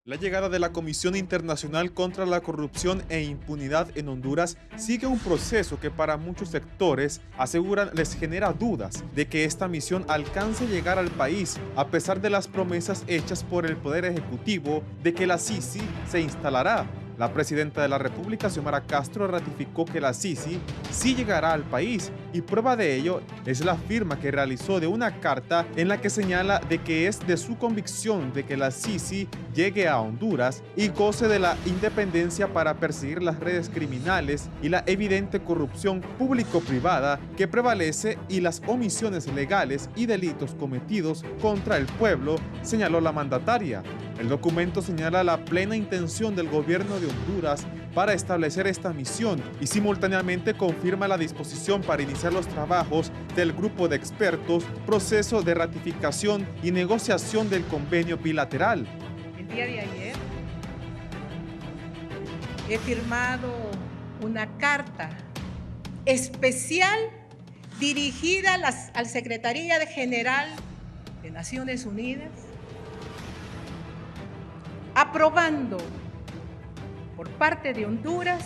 La llegada de la Comisión Internacional contra la Corrupción e Impunidad en Honduras sigue un proceso que para muchos sectores aseguran les genera dudas de que esta misión alcance a llegar al país a pesar de las promesas hechas por el Poder Ejecutivo de que la CICI se instalará. La presidenta de la República, Xiomara Castro, ratificó que la CICI sí llegará al país y prueba de ello es la firma que realizó de una carta en la que señala de que es de su convicción de que la CICI llegue a Honduras y goce de la independencia para perseguir las redes criminales y la evidente corrupción público-privada que prevalece y las omisiones legales y delitos cometidos contra el pueblo, señaló la mandataria. El documento señala la plena intención del gobierno de Honduras para establecer esta misión y simultáneamente confirma la disposición para iniciar los trabajos del grupo de expertos, proceso de ratificación y negociación del convenio bilateral. El día de ayer he firmado una carta especial dirigida al Secretaría General de Naciones Unidas, aprobando por parte de Honduras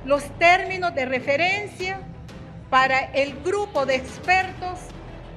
los términos de referencia para el grupo de expertos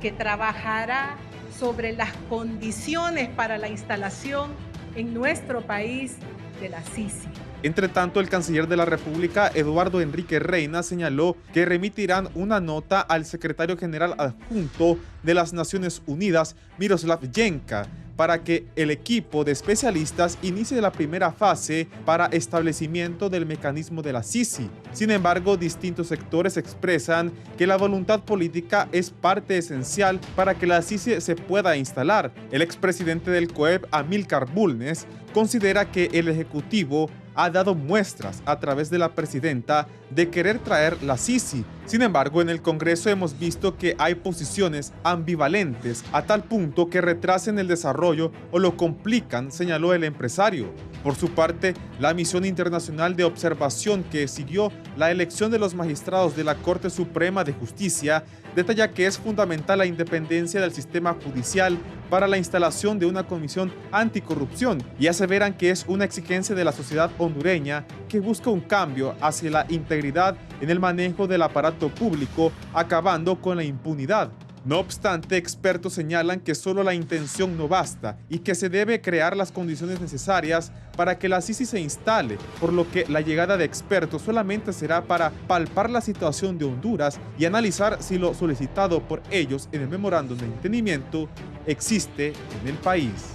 que trabajará sobre las condiciones para la instalación en nuestro país de la CICI. Entre tanto, el canciller de la República, Eduardo Enrique Reina, señaló que remitirán una nota al secretario general adjunto de las Naciones Unidas, Miroslav Jenka, para que el equipo de especialistas inicie la primera fase para establecimiento del mecanismo de la CICI. Sin embargo, distintos sectores expresan que la voluntad política es parte esencial para que la CICI se pueda instalar. El expresidente del COEP, Amílcar Bulnes, considera que el Ejecutivo ha dado muestras a través de la presidenta de querer traer la CICI. Sin embargo, en el Congreso hemos visto que hay posiciones ambivalentes a tal punto que retrasen el desarrollo o lo complican, señaló el empresario. Por su parte, la misión internacional de observación que siguió la elección de los magistrados de la Corte Suprema de Justicia detalla que es fundamental la independencia del sistema judicial para la instalación de una comisión anticorrupción y aseveran que es una exigencia de la sociedad hondureña que busca un cambio hacia la integridad en el manejo del aparato público, acabando con la impunidad. No obstante, expertos señalan que solo la intención no basta y que se debe crear las condiciones necesarias para que la CICI se instale, por lo que la llegada de expertos solamente será para palpar la situación de Honduras y analizar si lo solicitado por ellos en el memorándum de entendimiento existe en el país.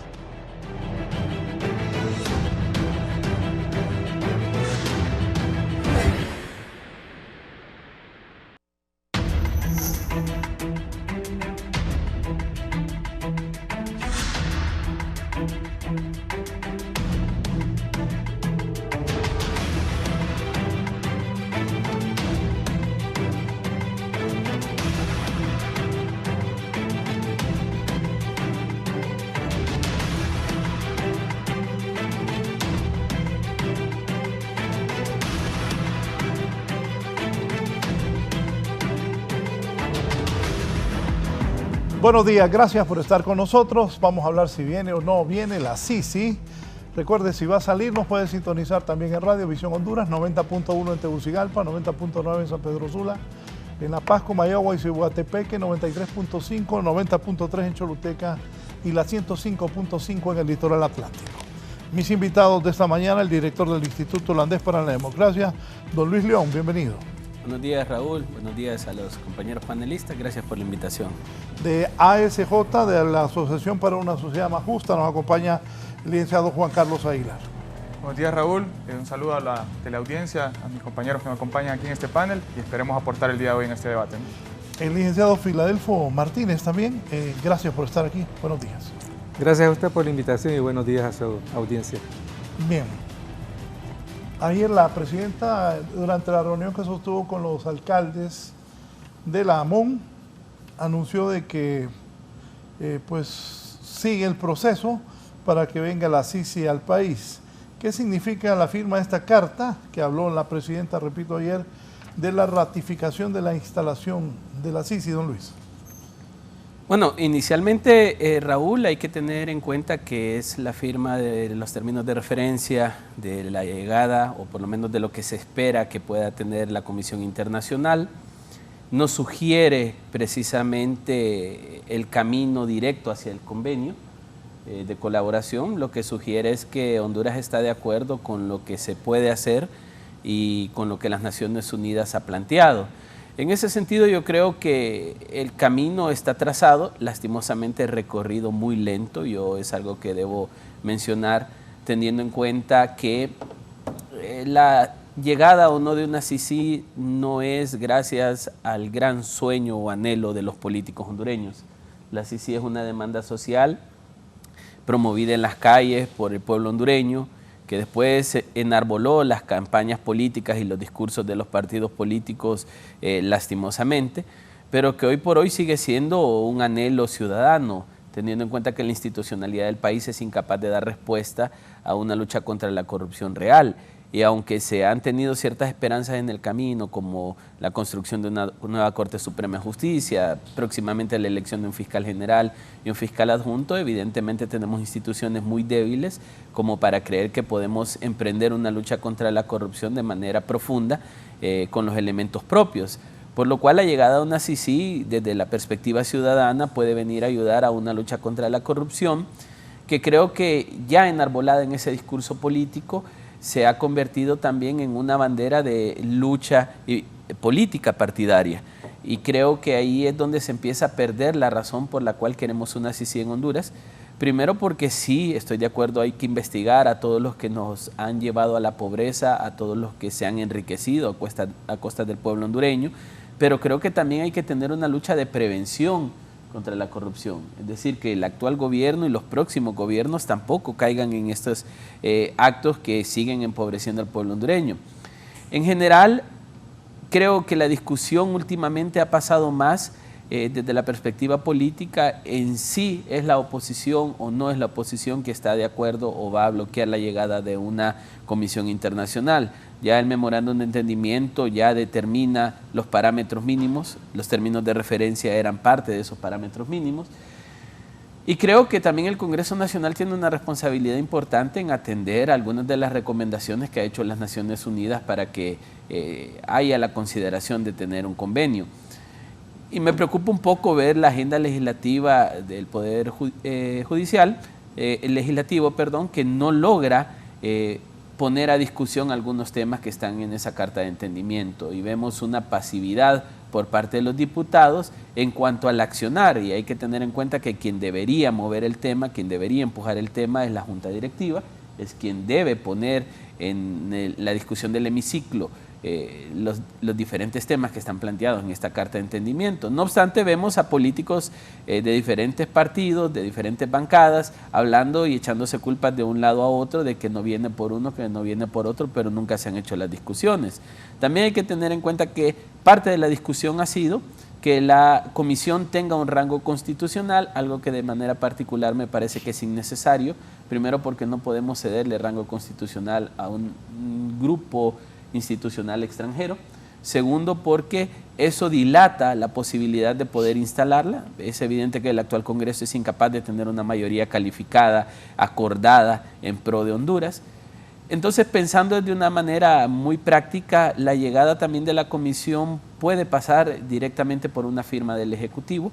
Buenos días, gracias por estar con nosotros. Vamos a hablar si viene o no viene la CICI. Recuerde, si va a salir, nos puede sintonizar también en Radio Visión Honduras, 90.1 en Tegucigalpa, 90.9 en San Pedro Sula, en La Paz, Comayagua y Cihuatepeque, 93.5, 90.3 en Choluteca y la 105.5 en el litoral atlántico. Mis invitados de esta mañana, el director del Instituto Holandés para la Democracia, don Luis León, bienvenido. Buenos días, Raúl. Buenos días a los compañeros panelistas. Gracias por la invitación. De ASJ, de la Asociación para una Sociedad Más Justa, nos acompaña el licenciado Juan Carlos Aguilar. Buenos días, Raúl. Un saludo a la teleaudiencia, a mis compañeros que me acompañan aquí en este panel y esperemos aportar el día de hoy en este debate. El licenciado Filadelfo Martínez también. Gracias por estar aquí. Buenos días. Gracias a usted por la invitación y buenos días a su audiencia. Bien. Ayer la presidenta, durante la reunión que sostuvo con los alcaldes de la AMON, anunció de que pues sigue el proceso para que venga la CICI al país. ¿Qué significa la firma de esta carta que habló la presidenta, repito, ayer, de la ratificación de la instalación de la CICI, don Luis? Bueno, inicialmente, Raúl, hay que tener en cuenta que es la firma de los términos de referencia de la llegada, o por lo menos de lo que se espera que pueda tener la Comisión Internacional. No sugiere precisamente el camino directo hacia el convenio de colaboración. Lo que sugiere es que Honduras está de acuerdo con lo que se puede hacer y con lo que las Naciones Unidas ha planteado. En ese sentido, yo creo que el camino está trazado, lastimosamente recorrido muy lento. Es algo que debo mencionar, teniendo en cuenta que la llegada o no de una CICIG no es gracias al gran sueño o anhelo de los políticos hondureños. La CICIG es una demanda social promovida en las calles por el pueblo hondureño, que después enarboló las campañas políticas y los discursos de los partidos políticos lastimosamente, pero que hoy por hoy sigue siendo un anhelo ciudadano, teniendo en cuenta que la institucionalidad del país es incapaz de dar respuesta a una lucha contra la corrupción real. Y aunque se han tenido ciertas esperanzas en el camino, como la construcción de una nueva Corte Suprema de Justicia, próximamente la elección de un fiscal general y un fiscal adjunto, evidentemente tenemos instituciones muy débiles como para creer que podemos emprender una lucha contra la corrupción de manera profunda con los elementos propios. Por lo cual la llegada de una CICIG desde la perspectiva ciudadana puede venir a ayudar a una lucha contra la corrupción, que creo que ya enarbolada en ese discurso político, se ha convertido también en una bandera de lucha política partidaria. Y creo que ahí es donde se empieza a perder la razón por la cual queremos una CICIG en Honduras. Primero porque sí, estoy de acuerdo, hay que investigar a todos los que nos han llevado a la pobreza, a todos los que se han enriquecido a costa del pueblo hondureño, pero creo que también hay que tener una lucha de prevención contra la corrupción, es decir, que el actual gobierno y los próximos gobiernos tampoco caigan en estos actos que siguen empobreciendo al pueblo hondureño. En general, creo que la discusión últimamente ha pasado más desde la perspectiva política en sí es la oposición o no es la oposición que está de acuerdo o va a bloquear la llegada de una comisión internacional. Ya el memorándum de entendimiento ya determina los parámetros mínimos, los términos de referencia eran parte de esos parámetros mínimos. Y creo que también el Congreso Nacional tiene una responsabilidad importante en atender algunas de las recomendaciones que ha hecho las Naciones Unidas para que haya la consideración de tener un convenio. Y me preocupa un poco ver la agenda legislativa del Poder Legislativo, que no logra poner a discusión algunos temas que están en esa carta de entendimiento. Y vemos una pasividad por parte de los diputados en cuanto al accionar. Y hay que tener en cuenta que quien debería mover el tema, quien debería empujar el tema es la Junta Directiva, es quien debe poner en la discusión del hemiciclo los diferentes temas que están planteados en esta carta de entendimiento. No obstante, vemos a políticos de diferentes partidos, de diferentes bancadas, hablando y echándose culpas de un lado a otro, de que no viene por uno, que no viene por otro, pero nunca se han hecho las discusiones. También hay que tener en cuenta que parte de la discusión ha sido que la comisión tenga un rango constitucional, algo que de manera particular me parece que es innecesario, primero porque no podemos cederle rango constitucional a un grupo institucional extranjero, segundo porque eso dilata la posibilidad de poder instalarla. Es evidente que el actual Congreso es incapaz de tener una mayoría calificada, acordada en pro de Honduras. Entonces, pensando de una manera muy práctica, la llegada también de la comisión puede pasar directamente por una firma del Ejecutivo,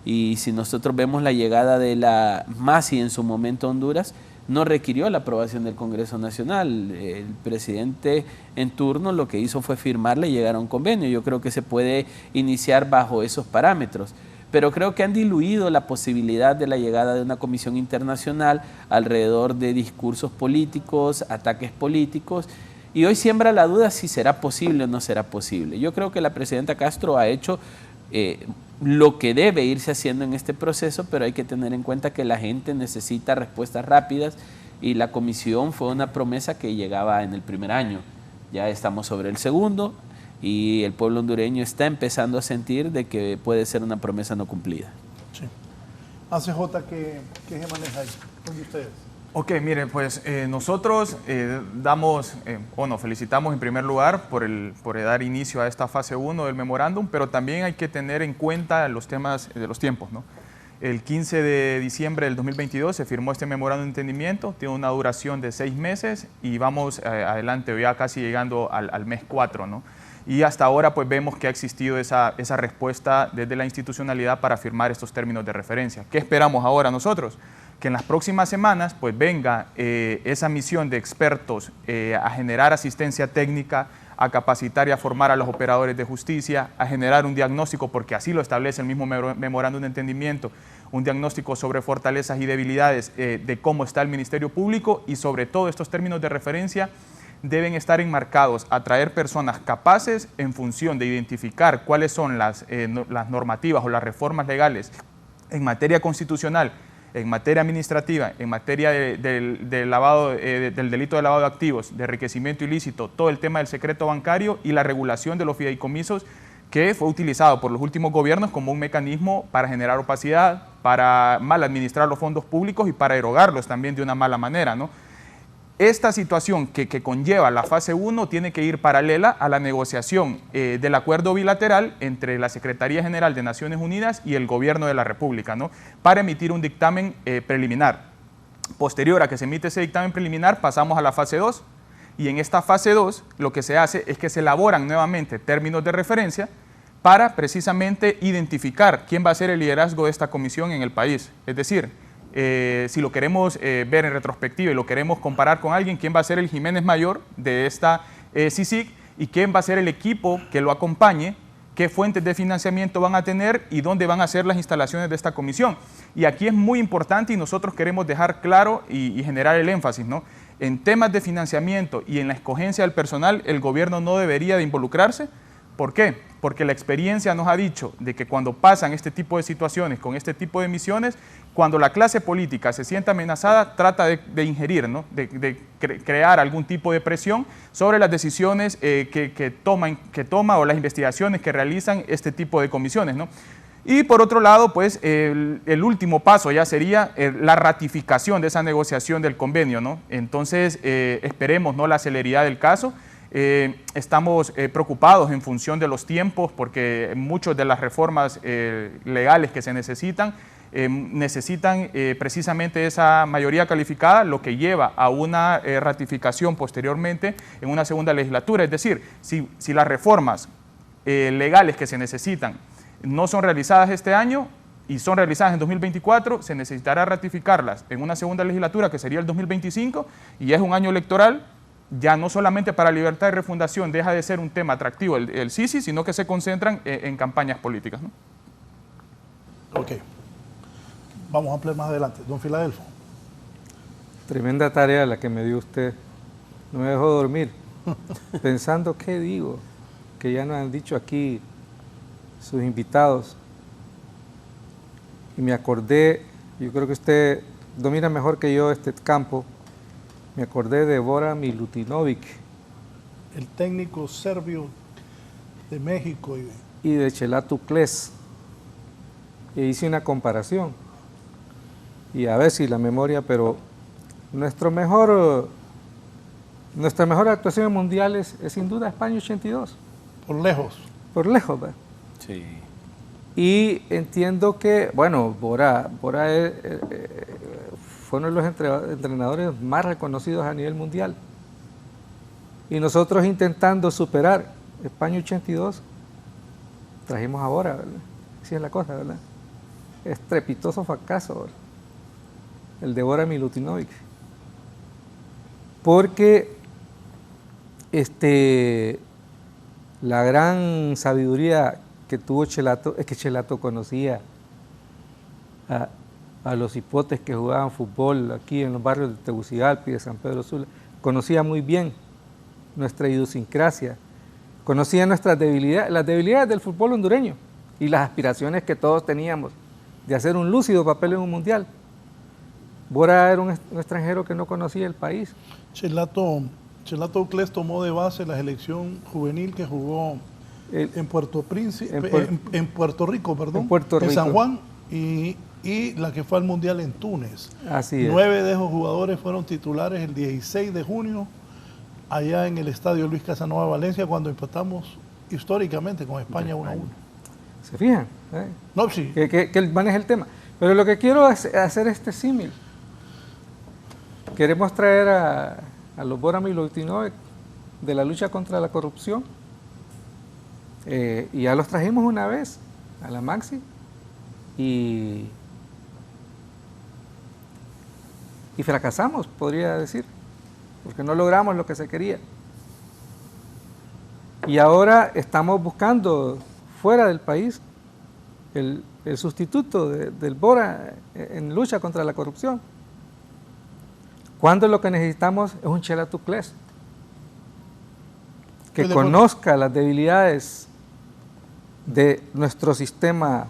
y si nosotros vemos la llegada de la MASI en su momento a Honduras, no requirió la aprobación del Congreso Nacional. El presidente en turno lo que hizo fue firmarla y llegar a un convenio. Yo creo que se puede iniciar bajo esos parámetros, pero creo que han diluido la posibilidad de la llegada de una comisión internacional alrededor de discursos políticos, ataques políticos, y hoy siembra la duda si será posible o no será posible. Yo creo que la presidenta Castro ha hecho lo que debe irse haciendo en este proceso, pero hay que tener en cuenta que la gente necesita respuestas rápidas y la comisión fue una promesa que llegaba en el primer año. Ya estamos sobre el segundo y el pueblo hondureño está empezando a sentir de que puede ser una promesa no cumplida. Sí. ACJ, ¿qué se maneja ahí? ¿Dónde ustedes? Ok, miren, pues nosotros felicitamos en primer lugar por dar inicio a esta fase 1 del memorándum, pero también hay que tener en cuenta los temas de los tiempos, ¿no? El 15 de diciembre del 2022 se firmó este memorándum de entendimiento, tiene una duración de 6 meses y vamos adelante, ya casi llegando al mes 4, ¿no? Y hasta ahora pues vemos que ha existido esa respuesta desde la institucionalidad para firmar estos términos de referencia. ¿Qué esperamos ahora nosotros? Que en las próximas semanas pues venga esa misión de expertos a generar asistencia técnica, a capacitar y a formar a los operadores de justicia, a generar un diagnóstico, porque así lo establece el mismo memorándum de entendimiento, un diagnóstico sobre fortalezas y debilidades de cómo está el Ministerio Público, y sobre todo estos términos de referencia deben estar enmarcados a traer personas capaces en función de identificar cuáles son las normativas o las reformas legales en materia constitucional, en materia administrativa, en materia del delito de lavado de activos, de enriquecimiento ilícito, todo el tema del secreto bancario y la regulación de los fideicomisos, que fue utilizado por los últimos gobiernos como un mecanismo para generar opacidad, para mal administrar los fondos públicos y para erogarlos también de una mala manera, ¿no? Esta situación que conlleva la fase 1 tiene que ir paralela a la negociación del acuerdo bilateral entre la Secretaría General de Naciones Unidas y el Gobierno de la República, ¿no? Para emitir un dictamen preliminar. Posterior a que se emite ese dictamen preliminar, pasamos a la fase 2, y en esta fase 2 lo que se hace es que se elaboran nuevamente términos de referencia para precisamente identificar quién va a ser el liderazgo de esta comisión en el país. Es decir, si lo queremos ver en retrospectiva y lo queremos comparar con alguien, quién va a ser el Jiménez Mayor de esta CICIG y quién va a ser el equipo que lo acompañe, qué fuentes de financiamiento van a tener y dónde van a ser las instalaciones de esta comisión. Y aquí es muy importante y nosotros queremos dejar claro y generar el énfasis, ¿no? En temas de financiamiento y en la escogencia del personal, el gobierno no debería de involucrarse. ¿Por qué? Porque la experiencia nos ha dicho de que cuando pasan este tipo de situaciones, con este tipo de misiones, cuando la clase política se siente amenazada, trata de ingerir, ¿no? de crear algún tipo de presión sobre las decisiones que toma o las investigaciones que realizan este tipo de comisiones, ¿no? Y por otro lado, pues el último paso ya sería la ratificación de esa negociación del convenio, ¿no? Entonces, esperemos, ¿no?, la celeridad del caso. Estamos preocupados en función de los tiempos, porque muchas de las reformas legales que se necesitan precisamente esa mayoría calificada, lo que lleva a una ratificación posteriormente en una segunda legislatura. Es decir, si las reformas legales que se necesitan no son realizadas este año y son realizadas en 2024, se necesitará ratificarlas en una segunda legislatura, que sería el 2025, y es un año electoral. Ya no solamente para libertad y refundación deja de ser un tema atractivo el CICI, sino que se concentran en campañas políticas, ¿no? Ok. Vamos a ampliar más adelante. Don Filadelfo. Tremenda tarea la que me dio usted. No me dejó dormir. Pensando, ¿qué digo? Que ya nos han dicho aquí sus invitados. Y me acordé, yo creo que usted domina mejor que yo este campo. Me acordé de Bora Milutinovic. El técnico serbio de México. Y de Chelato Kles. E hice una comparación. Y a ver si la memoria, pero nuestra mejor actuación en mundiales es sin duda España 82. Por lejos. Por lejos, ¿verdad? Sí. Y entiendo que, bueno, Bora fue uno de los entrenadores más reconocidos a nivel mundial. Y nosotros intentando superar España 82, trajimos a Bora, ¿verdad? Así es la cosa, ¿verdad? Estrepitoso fracaso, ¿verdad? El de Bora Milutinovic. Porque la gran sabiduría que tuvo Chelato es que Chelato conocía a los hipotes que jugaban fútbol aquí en los barrios de Tegucigalpa y de San Pedro Sula. Conocía muy bien nuestra idiosincrasia, conocía nuestras debilidades, las debilidades del fútbol hondureño y las aspiraciones que todos teníamos de hacer un lúcido papel en un mundial. Bora era un extranjero que no conocía el país. Chelato Kles tomó de base la selección juvenil que jugó en Puerto Rico, en San Juan, y la que fue al Mundial en Túnez. Así es. 9 de esos jugadores fueron titulares el 16 de junio, allá en el Estadio Luis Casanova Valencia, cuando empatamos históricamente con España 1-1. ¿Se fijan? No, sí. Que él maneja el tema. Pero lo que quiero es hacer este símil. Queremos traer a los Bora Milutinovic de la lucha contra la corrupción. Y ya los trajimos una vez a la Maxi y fracasamos, podría decir, porque no logramos lo que se quería. Y ahora estamos buscando fuera del país el sustituto del Bora en lucha contra la corrupción. Cuando lo que necesitamos es un Chela Tuclés que conozca las debilidades de nuestro sistema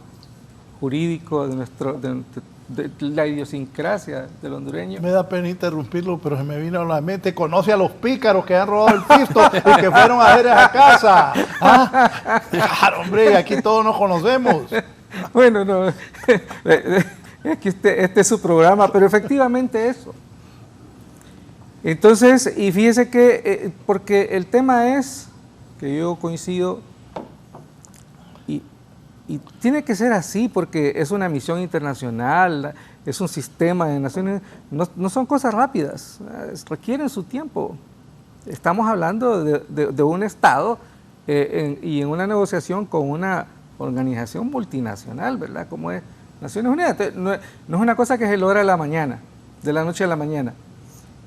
jurídico, de la idiosincrasia del hondureño. Me da pena interrumpirlo, pero se me vino a la mente, conoce a los pícaros que han robado el pisto y que fueron a hacer esa casa. ¿Ah? Claro, hombre, aquí todos nos conocemos. Bueno, no, es que este es su programa, pero efectivamente eso. Entonces, y fíjese que, porque el tema es, que yo coincido, y tiene que ser así, porque es una misión internacional, es un sistema de naciones, no son cosas rápidas, requieren su tiempo. Estamos hablando de un Estado y en una negociación con una organización multinacional, ¿verdad? Como es Naciones Unidas. Entonces, no es una cosa que se logra de la noche a la mañana.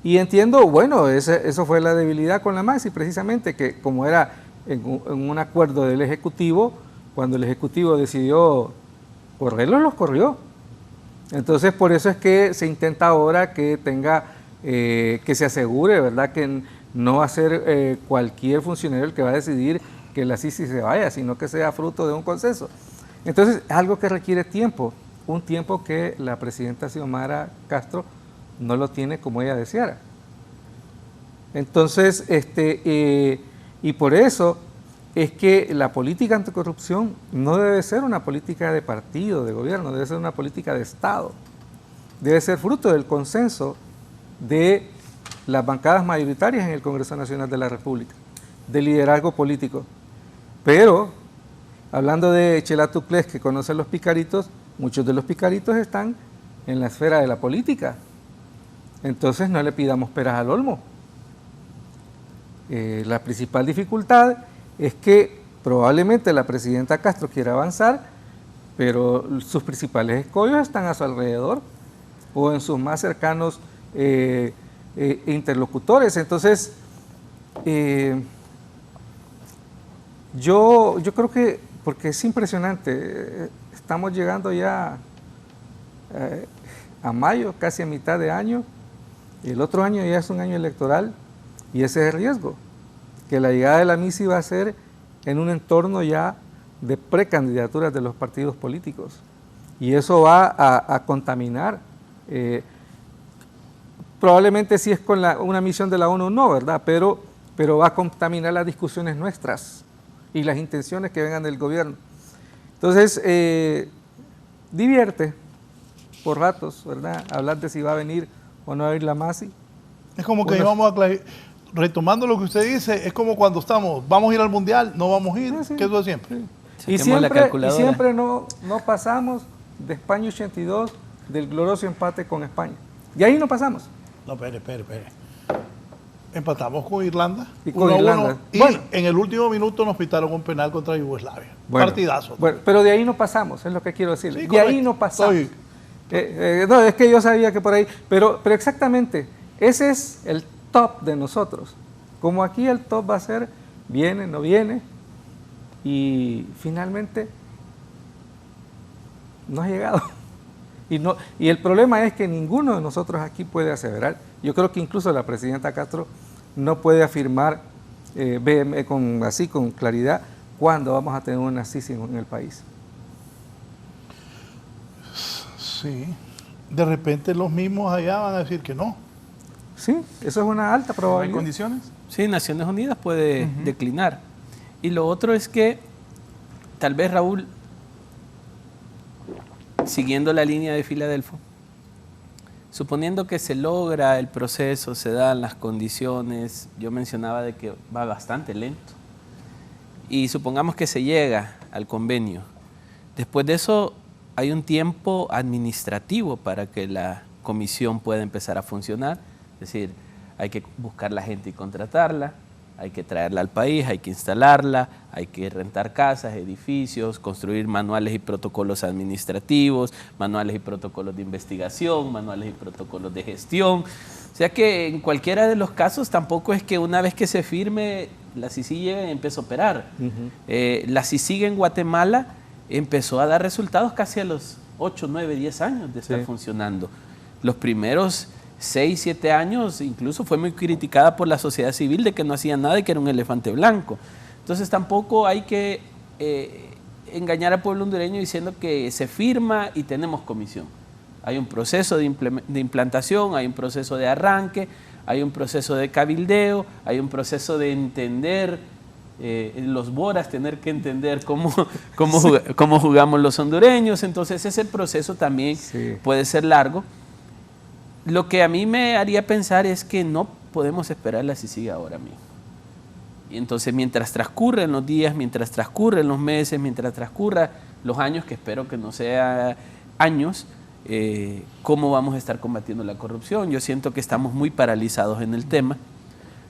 Y entiendo, bueno, eso fue la debilidad con la Maxi, precisamente, que como era en un acuerdo del Ejecutivo, cuando el Ejecutivo decidió correrlos, los corrió. Entonces, por eso es que se intenta ahora que tenga, que se asegure, ¿verdad?, que no va a ser cualquier funcionario el que va a decidir que la CICI se vaya, sino que sea fruto de un consenso. Entonces, es algo que requiere tiempo, un tiempo que la presidenta Xiomara Castro no lo tiene como ella deseara. Entonces, y por eso es que la política anticorrupción no debe ser una política de partido, de gobierno, debe ser una política de Estado. Debe ser fruto del consenso de las bancadas mayoritarias en el Congreso Nacional de la República, del liderazgo político. Pero, hablando de Chela Tuclés, que conoce los picaritos, muchos de los picaritos están en la esfera de la política. Entonces no le pidamos peras al olmo. La principal dificultad es que probablemente la presidenta Castro quiera avanzar, pero sus principales escollos están a su alrededor o en sus más cercanos interlocutores. Entonces, yo creo que, porque es impresionante, estamos llegando ya a mayo, casi a mitad de año, y el otro año ya es un año electoral, y ese es el riesgo, que la llegada de la MISI va a ser en un entorno ya de precandidaturas de los partidos políticos, y eso va a contaminar, probablemente si es con una misión de la ONU no, ¿verdad?, pero va a contaminar las discusiones nuestras y las intenciones que vengan del gobierno. Entonces, divierte por ratos, ¿verdad?, hablar de si va a venir o no va a ir la MASI. Es como que íbamos a retomando lo que usted dice, es como cuando vamos a ir al Mundial, no vamos a ir, sí, que eso es siempre. Sí. Y siempre no pasamos de España 82, del glorioso empate con España. Y ahí no pasamos. No, espere. Empatamos con Irlanda. Y con Irlanda. Y bueno, en el último minuto nos pitaron un penal contra Yugoslavia. Bueno, partidazo. Bueno, pero de ahí no pasamos, es lo que quiero decirle. Sí, de ahí no pasamos. No, es que yo sabía que por ahí, pero exactamente, ese es el top de nosotros. Como aquí el top va a ser, viene, no viene, y finalmente no ha llegado. Y el problema es que ninguno de nosotros aquí puede aseverar. Yo creo que incluso la presidenta Castro no puede afirmar con claridad cuándo vamos a tener una CICI en el país. Sí, de repente los mismos allá van a decir que no. Sí, eso es una alta probabilidad. ¿Hay condiciones? Sí, Naciones Unidas puede declinar. Y lo otro es que, tal vez, Raúl, siguiendo la línea de Filadelfo, suponiendo que se logra el proceso, se dan las condiciones, yo mencionaba de que va bastante lento, y supongamos que se llega al convenio. Después de eso, hay un tiempo administrativo para que la comisión pueda empezar a funcionar. Es decir, hay que buscar la gente y contratarla, hay que traerla al país, hay que instalarla, hay que rentar casas, edificios, construir manuales y protocolos administrativos, manuales y protocolos de investigación, manuales y protocolos de gestión. O sea que en cualquiera de los casos tampoco es que una vez que se firme la CICIG llegue y empiece a operar. La CICIG en Guatemala empezó a dar resultados casi a los 8, 9, 10 años de estar funcionando. Los primeros 6, 7 años incluso fue muy criticada por la sociedad civil de que no hacía nada y que era un elefante blanco. Entonces tampoco hay que engañar al pueblo hondureño diciendo que se firma y tenemos comisión. Hay un proceso de implantación, hay un proceso de arranque, hay un proceso de cabildeo, hay un proceso de entender los boras, tener que entender cómo jugamos los hondureños. Entonces ese proceso también puede ser largo. Lo que a mí me haría pensar es que no podemos esperar la CICIG ahora mismo. Y entonces mientras transcurren los días, mientras transcurren los meses, mientras transcurran los años, que espero que no sean años, ¿cómo vamos a estar combatiendo la corrupción? Yo siento que estamos muy paralizados en el tema.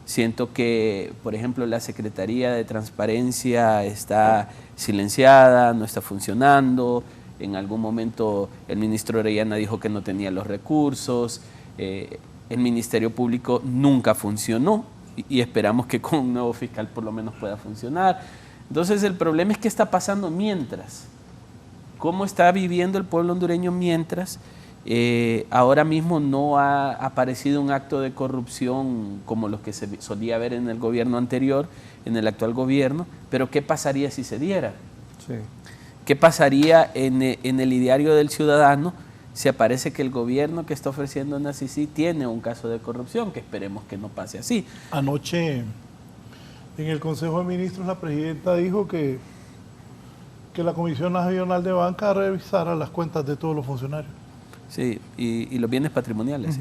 Siento que, por ejemplo, la Secretaría de Transparencia está silenciada, no está funcionando. En algún momento el ministro Orellana dijo que no tenía los recursos. El Ministerio Público nunca funcionó y esperamos que con un nuevo fiscal por lo menos pueda funcionar. Entonces el problema es qué está pasando mientras. ¿Cómo está viviendo el pueblo hondureño mientras? Ahora mismo no ha aparecido un acto de corrupción como los que se solía ver en el gobierno anterior, en el actual gobierno, pero ¿qué pasaría si se diera? Sí. ¿Qué pasaría en el ideario del ciudadano si aparece que el gobierno que está ofreciendo una CICIG tiene un caso de corrupción? Que esperemos que no pase así. Anoche en el Consejo de Ministros la presidenta dijo que la Comisión Nacional de Banca revisara las cuentas de todos los funcionarios. Sí, y los bienes patrimoniales.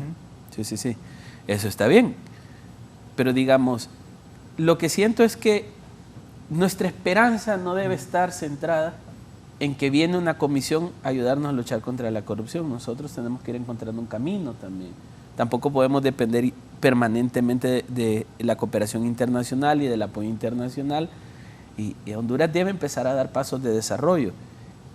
Sí. Eso está bien. Pero digamos, lo que siento es que nuestra esperanza no debe estar centrada en que viene una comisión a ayudarnos a luchar contra la corrupción. Nosotros tenemos que ir encontrando un camino también. Tampoco podemos depender permanentemente de la cooperación internacional y del apoyo internacional. Y Honduras debe empezar a dar pasos de desarrollo.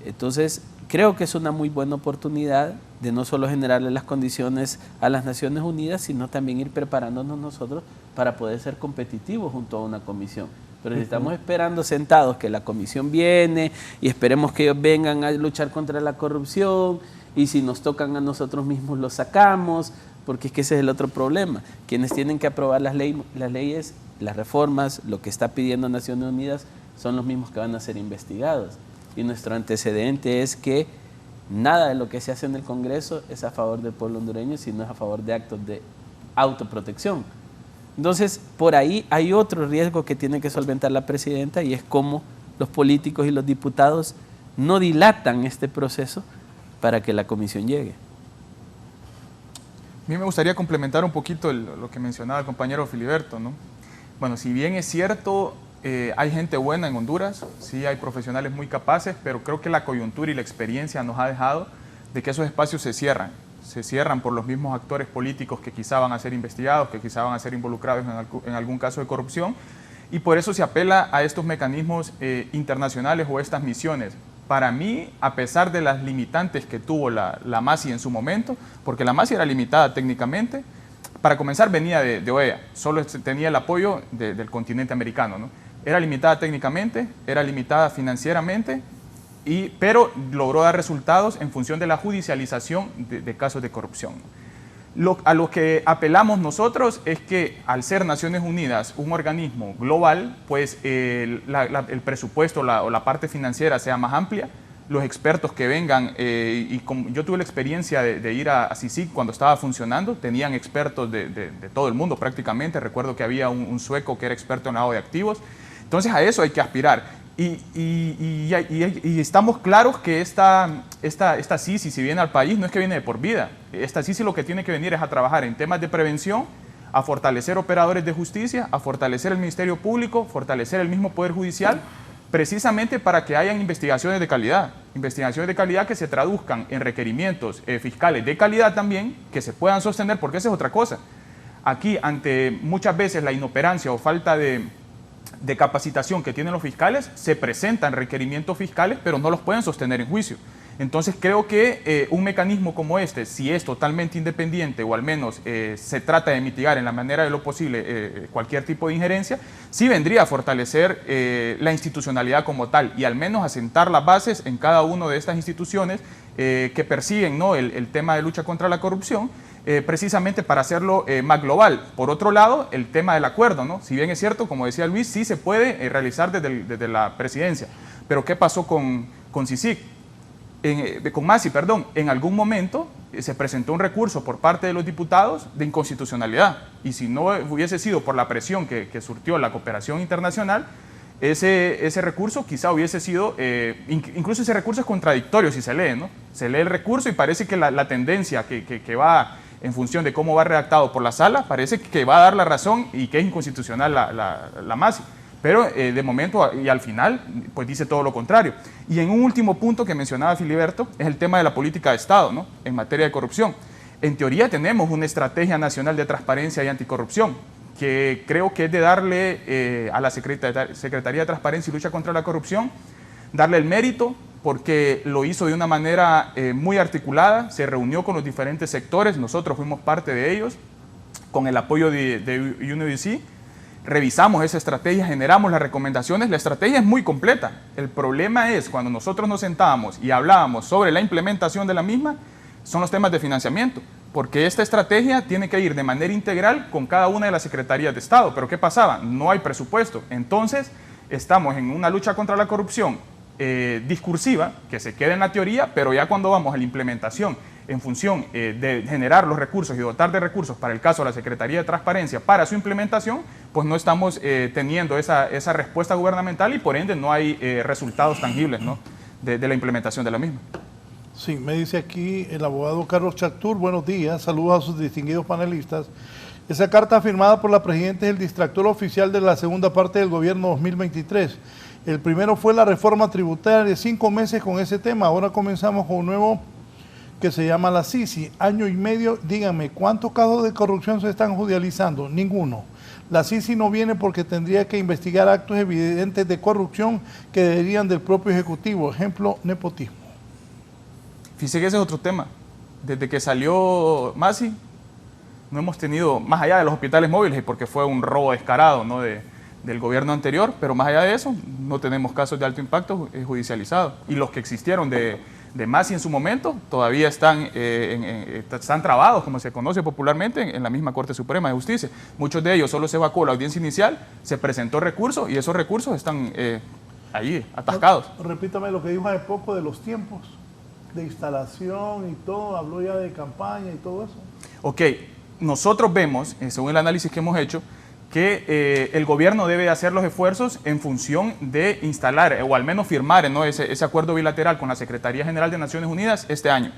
Entonces, creo que es una muy buena oportunidad de no solo generarle las condiciones a las Naciones Unidas, sino también ir preparándonos nosotros para poder ser competitivos junto a una comisión. Pero si estamos esperando sentados que la comisión viene y esperemos que ellos vengan a luchar contra la corrupción y si nos tocan a nosotros mismos los sacamos, porque es que ese es el otro problema. Quienes tienen que aprobar las leyes, las reformas, lo que está pidiendo Naciones Unidas son los mismos que van a ser investigados. Y nuestro antecedente es que nada de lo que se hace en el Congreso es a favor del pueblo hondureño, sino es a favor de actos de autoprotección. Entonces, por ahí hay otro riesgo que tiene que solventar la presidenta y es cómo los políticos y los diputados no dilatan este proceso para que la comisión llegue. A mí me gustaría complementar un poquito lo que mencionaba el compañero Filiberto, ¿no? Bueno, si bien es cierto, hay gente buena en Honduras, sí hay profesionales muy capaces, pero creo que la coyuntura y la experiencia nos ha dejado de que esos espacios se cierran por los mismos actores políticos que quizá van a ser investigados, que quizá van a ser involucrados en algún caso de corrupción, y por eso se apela a estos mecanismos internacionales o estas misiones. Para mí, a pesar de las limitantes que tuvo la MACI en su momento, porque la MACI era limitada técnicamente, para comenzar venía de OEA, solo tenía el apoyo del continente americano, ¿no? Era limitada técnicamente, era limitada financieramente, pero logró dar resultados en función de la judicialización de casos de corrupción. A lo que apelamos nosotros es que al ser Naciones Unidas un organismo global, pues el presupuesto o la parte financiera sea más amplia, los expertos que vengan, yo tuve la experiencia de ir a CICIG cuando estaba funcionando, tenían expertos de todo el mundo prácticamente, recuerdo que había un sueco que era experto en lavado de activos, entonces a eso hay que aspirar. Y estamos claros que esta CICIG, si viene al país, no es que viene de por vida. Esta CICIG lo que tiene que venir es a trabajar en temas de prevención, a fortalecer operadores de justicia, a fortalecer el Ministerio Público, fortalecer el mismo Poder Judicial, precisamente para que hayan investigaciones de calidad que se traduzcan en requerimientos fiscales de calidad también, que se puedan sostener, porque esa es otra cosa. Aquí, ante muchas veces la inoperancia o falta de capacitación que tienen los fiscales, se presentan requerimientos fiscales, pero no los pueden sostener en juicio. Entonces creo que un mecanismo como este, si es totalmente independiente o al menos se trata de mitigar en la manera de lo posible cualquier tipo de injerencia, sí vendría a fortalecer la institucionalidad como tal y al menos asentar las bases en cada una de estas instituciones que persiguen, ¿no?, el tema de lucha contra la corrupción, precisamente para hacerlo más global. Por otro lado, el tema del acuerdo, ¿no? Si bien es cierto, como decía Luis, sí se puede realizar desde la presidencia, pero ¿qué pasó con CICIG? Con Masi, perdón, en algún momento se presentó un recurso por parte de los diputados de inconstitucionalidad, y si no hubiese sido por la presión que surtió la cooperación internacional, ese recurso quizá hubiese sido, incluso ese recurso es contradictorio si se lee, ¿no? Se lee el recurso y parece que la tendencia que va en función de cómo va redactado por la sala, parece que va a dar la razón y que es inconstitucional la Masi. Pero de momento y al final, pues dice todo lo contrario. Y en un último punto que mencionaba Filiberto, es el tema de la política de Estado, ¿no?, en materia de corrupción. En teoría tenemos una estrategia nacional de transparencia y anticorrupción, que creo que es de darle a la Secretaría de Transparencia y Lucha contra la Corrupción, darle el mérito, porque lo hizo de una manera muy articulada, se reunió con los diferentes sectores, nosotros fuimos parte de ellos, con el apoyo de UNODC, revisamos esa estrategia, generamos las recomendaciones, la estrategia es muy completa. El problema es cuando nosotros nos sentábamos y hablábamos sobre la implementación de la misma, son los temas de financiamiento, porque esta estrategia tiene que ir de manera integral con cada una de las secretarías de Estado. Pero ¿qué pasaba? No hay presupuesto. Entonces, estamos en una lucha contra la corrupción discursiva, que se queda en la teoría, pero ya cuando vamos a la implementación, en función de generar los recursos y dotar de recursos para el caso de la Secretaría de Transparencia para su implementación, pues no estamos teniendo esa respuesta gubernamental y por ende no hay resultados tangibles, ¿no?, de la implementación de la misma. Sí, me dice aquí el abogado Carlos Chactur, buenos días, saludos a sus distinguidos panelistas. Esa carta firmada por la Presidenta es el distractor oficial de la segunda parte del gobierno 2023. El primero fue la reforma tributaria de 5 meses con ese tema, ahora comenzamos con un nuevo que se llama la CICI, año y medio. Díganme, ¿cuántos casos de corrupción se están judicializando? Ninguno. La CICI no viene porque tendría que investigar actos evidentes de corrupción que deberían del propio Ejecutivo, ejemplo, nepotismo. Fíjese que ese es otro tema. Desde que salió Masi, no hemos tenido, más allá de los hospitales móviles, porque fue un robo descarado, ¿no?, del gobierno anterior, pero más allá de eso, no tenemos casos de alto impacto judicializados. Y los que existieron de Masi en su momento todavía están trabados, como se conoce popularmente, en la misma Corte Suprema de Justicia. Muchos de ellos solo se evacuó la audiencia inicial, se presentó recurso y esos recursos están ahí, atascados. Repítame lo que dijo hace poco de los tiempos de instalación y todo, habló ya de campaña y todo eso. Ok, nosotros vemos, según el análisis que hemos hecho, que el gobierno debe hacer los esfuerzos en función de instalar o al menos firmar, ¿no?, ese acuerdo bilateral con la Secretaría General de Naciones Unidas este año.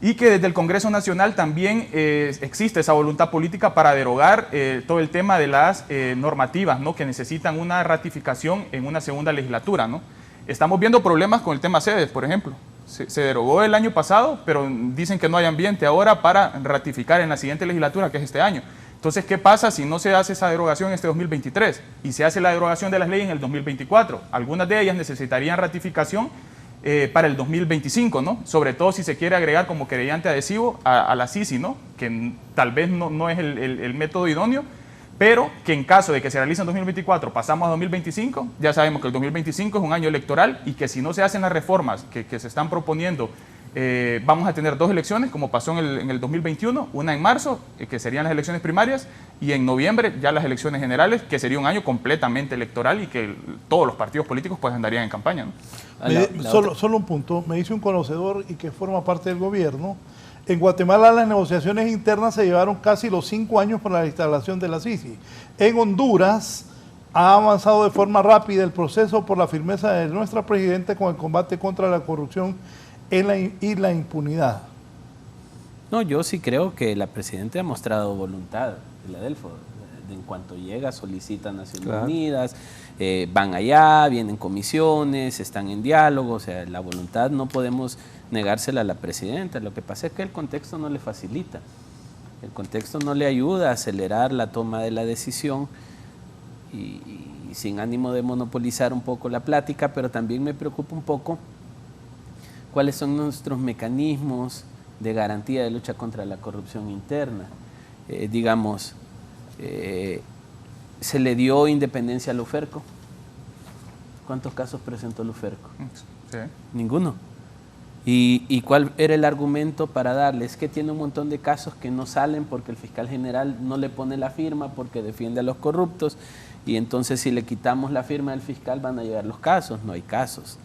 Y que desde el Congreso Nacional también existe esa voluntad política para derogar todo el tema de las normativas, ¿no?, que necesitan una ratificación en una segunda legislatura, ¿no? Estamos viendo problemas con el tema sedes, por ejemplo. Se derogó el año pasado, pero dicen que no hay ambiente ahora para ratificar en la siguiente legislatura, que es este año. Entonces, ¿qué pasa si no se hace esa derogación en este 2023 y se hace la derogación de las leyes en el 2024? Algunas de ellas necesitarían ratificación para el 2025, ¿no? Sobre todo si se quiere agregar como querellante adhesivo a la CICI, ¿no?, que tal vez no es el método idóneo, pero que en caso de que se realice en 2024, pasamos a 2025, ya sabemos que el 2025 es un año electoral y que si no se hacen las reformas que se están proponiendo, vamos a tener 2 elecciones, como pasó en el 2021, una en marzo, que serían las elecciones primarias, y en noviembre ya las elecciones generales, que sería un año completamente electoral y que todos los partidos políticos pues andarían en campaña, ¿no? Solo un punto, me dice un conocedor y que forma parte del gobierno, en Guatemala las negociaciones internas se llevaron casi los 5 años para la instalación de la CICI. En Honduras ha avanzado de forma rápida el proceso por la firmeza de nuestra Presidenta con el combate contra la corrupción y la impunidad. No, yo sí creo que la Presidenta ha mostrado voluntad, Filadelfo, en cuanto llega solicita Naciones Claro. Unidas, van allá, vienen comisiones, están en diálogo, o sea, la voluntad no podemos negársela a la presidenta. Lo que pasa es que el contexto no le facilita, el contexto no le ayuda a acelerar la toma de la decisión y sin ánimo de monopolizar un poco la plática, pero también me preocupa un poco cuáles son nuestros mecanismos de garantía de lucha contra la corrupción interna. Digamos, se le dio independencia a la UFERCO. ¿Cuántos casos presentó la UFERCO? Sí. Ninguno. ¿Y cuál era el argumento para darle? Es que tiene un montón de casos que no salen porque el fiscal general no le pone la firma porque defiende a los corruptos, y entonces si le quitamos la firma del fiscal van a llegar los casos. No hay casos.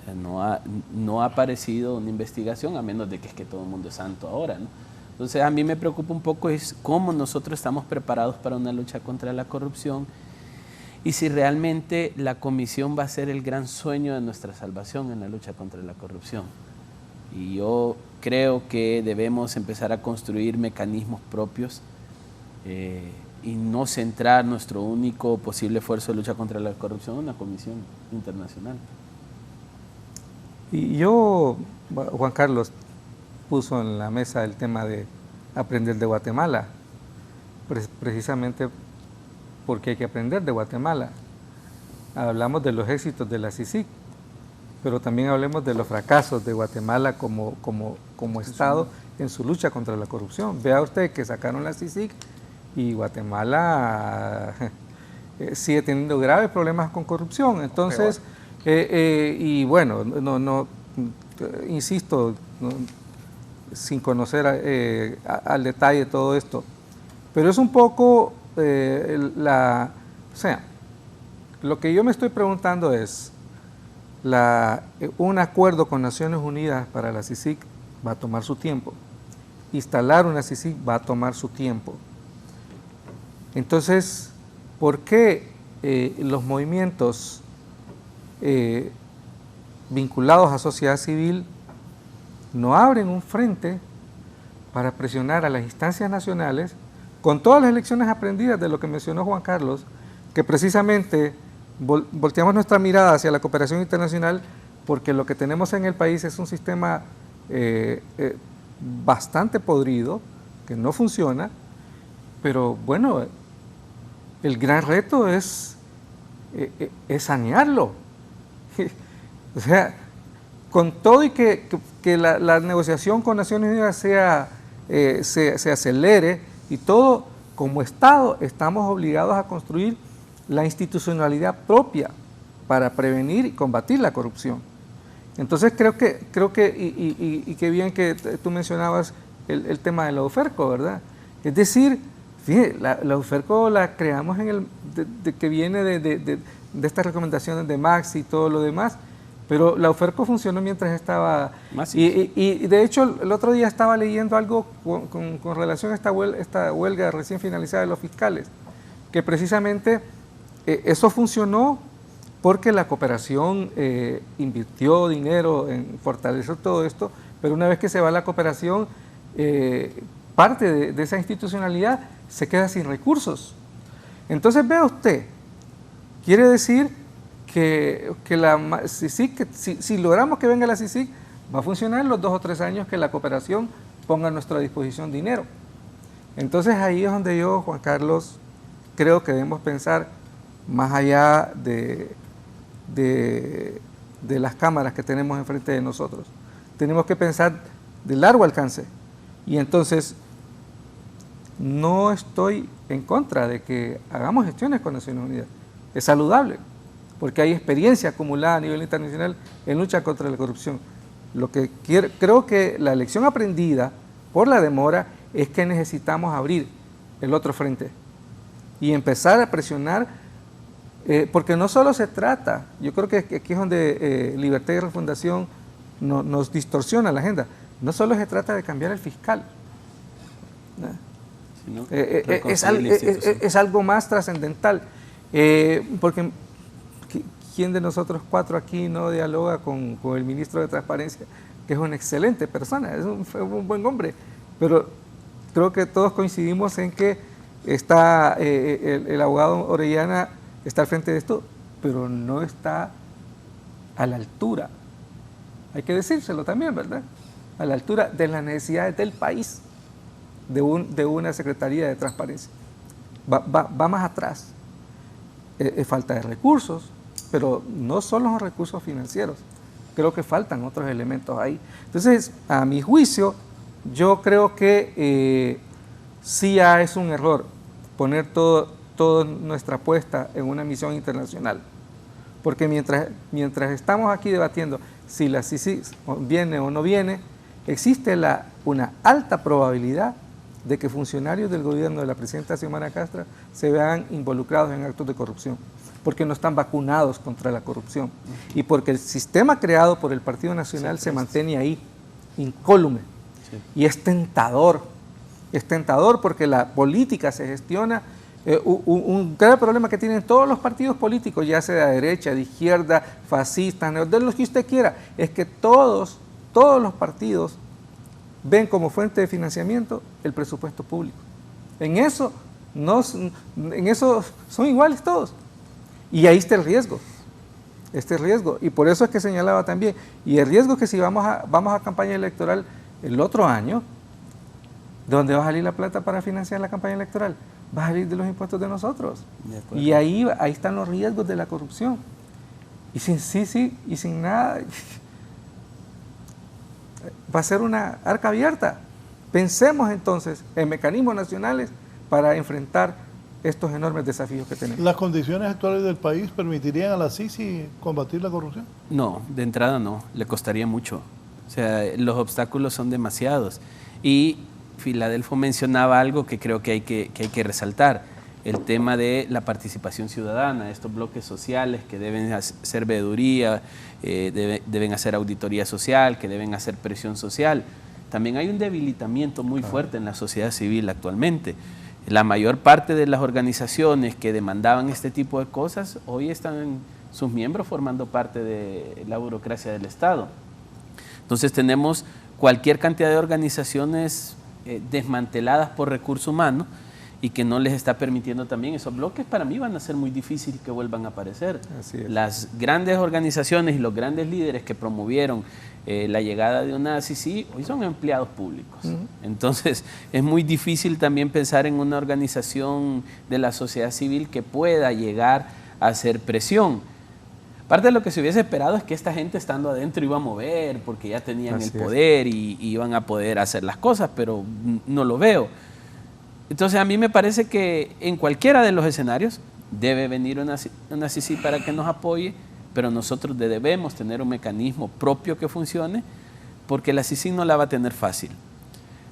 O sea, no ha aparecido una investigación, a menos de que es que todo el mundo es santo ahora, ¿no? Entonces a mí me preocupa un poco es cómo nosotros estamos preparados para una lucha contra la corrupción y si realmente la comisión va a ser el gran sueño de nuestra salvación en la lucha contra la corrupción. Y yo creo que debemos empezar a construir mecanismos propios y no centrar nuestro único posible esfuerzo de lucha contra la corrupción en una comisión internacional. Y yo, Juan Carlos, puso en la mesa el tema de aprender de Guatemala, precisamente porque hay que aprender de Guatemala. Hablamos de los éxitos de la CICIG, pero también hablemos de los fracasos de Guatemala como Estado en su lucha contra la corrupción. Vea usted que sacaron la CICIG y Guatemala sigue teniendo graves problemas con corrupción. Entonces, y bueno, insisto, sin conocer al detalle todo esto, pero es un poco o sea, lo que yo me estoy preguntando es, un acuerdo con Naciones Unidas para la CICIG va a tomar su tiempo, instalar una CICIG va a tomar su tiempo. Entonces, ¿por qué los movimientos vinculados a sociedad civil no abren un frente para presionar a las instancias nacionales con todas las lecciones aprendidas de lo que mencionó Juan Carlos, que precisamente volteamos nuestra mirada hacia la cooperación internacional porque lo que tenemos en el país es un sistema bastante podrido, que no funciona, pero bueno, el gran reto es sanearlo. O sea, con todo y que la negociación con Naciones Unidas se acelere y todo, como Estado estamos obligados a construir la institucionalidad propia para prevenir y combatir la corrupción. Entonces creo que y qué bien que tú mencionabas el tema de la UFERCO, ¿verdad? Es decir, fíjate, la UFERCO la creamos que viene de estas recomendaciones de Max y todo lo demás, pero la UFERCO funcionó mientras estaba... Y de hecho el otro día estaba leyendo algo con relación a esta huelga recién finalizada de los fiscales, que precisamente eso funcionó porque la cooperación invirtió dinero en fortalecer todo esto, pero una vez que se va la cooperación, parte de esa institucionalidad se queda sin recursos. Entonces vea usted, quiere decir que la CICIG, si logramos que venga la CICIG, va a funcionar los 2 o 3 años que la cooperación ponga a nuestra disposición dinero. Entonces ahí es donde yo, Juan Carlos, creo que debemos pensar más allá de las cámaras que tenemos enfrente de nosotros. Tenemos que pensar de largo alcance. Y entonces, no estoy en contra de que hagamos gestiones con Naciones Unidas. Es saludable, porque hay experiencia acumulada a nivel internacional en lucha contra la corrupción. Lo que creo que la lección aprendida por la demora es que necesitamos abrir el otro frente y empezar a presionar, porque no solo se trata, yo creo que aquí es donde Libertad y Refundación nos distorsiona la agenda, no solo se trata de cambiar el fiscal, es algo más trascendental, porque ¿quién de nosotros 4 aquí no dialoga con el ministro de Transparencia, que es una excelente persona, es un buen hombre, pero creo que todos coincidimos en que está el abogado Orellana está al frente de esto, pero no está a la altura, hay que decírselo también, ¿verdad? A la altura de las necesidades del país, de una Secretaría de Transparencia. Va más atrás. Falta de recursos, pero no solo los recursos financieros, creo que faltan otros elementos ahí. Entonces, a mi juicio, yo creo que sí ya es un error poner toda nuestra apuesta en una misión internacional, porque mientras estamos aquí debatiendo si la CICI viene o no viene, existe una alta probabilidad de que funcionarios del gobierno de la presidenta Xiomara Castro se vean involucrados en actos de corrupción, porque no están vacunados contra la corrupción y porque el sistema creado por el Partido Nacional se mantiene ahí, incólume. Y es tentador porque la política se gestiona. Un grave problema que tienen todos los partidos políticos, ya sea de derecha, de izquierda, fascistas, de los que usted quiera, es que todos los partidos ven como fuente de financiamiento el presupuesto público. En eso son iguales todos. Y ahí está el riesgo. Y por eso es que señalaba también, y el riesgo es que si vamos a campaña electoral el otro año, ¿de dónde va a salir la plata para financiar la campaña electoral? Va a salir de los impuestos de nosotros. Y ahí están los riesgos de la corrupción. Y sin nada, va a ser una arca abierta. Pensemos entonces en mecanismos nacionales para enfrentar estos enormes desafíos que tenemos. ¿Las condiciones actuales del país permitirían a la CICI combatir la corrupción? No, de entrada no, le costaría mucho. O sea, los obstáculos son demasiados. Y Filadelfo mencionaba algo que creo que hay que resaltar, el tema de la participación ciudadana, estos bloques sociales que deben hacer veeduría, deben hacer auditoría social, que deben hacer presión social. También hay un debilitamiento muy fuerte en la sociedad civil actualmente. La mayor parte de las organizaciones que demandaban este tipo de cosas, hoy están sus miembros formando parte de la burocracia del Estado. Entonces tenemos cualquier cantidad de organizaciones desmanteladas por recursos humanos y que no les está permitiendo también esos bloques. Para mí van a ser muy difíciles que vuelvan a aparecer. Así es. Las grandes organizaciones y los grandes líderes que promovieron la llegada de una CICI hoy son empleados públicos. Entonces es muy difícil también pensar en una organización de la sociedad civil que pueda llegar a hacer presión. Parte de lo que se hubiese esperado es que esta gente estando adentro iba a mover porque ya tenían el poder y iban a poder hacer las cosas, pero no lo veo. Entonces a mí me parece que en cualquiera de los escenarios debe venir una CICI para que nos apoye, pero nosotros debemos tener un mecanismo propio que funcione, porque la CICI no la va a tener fácil.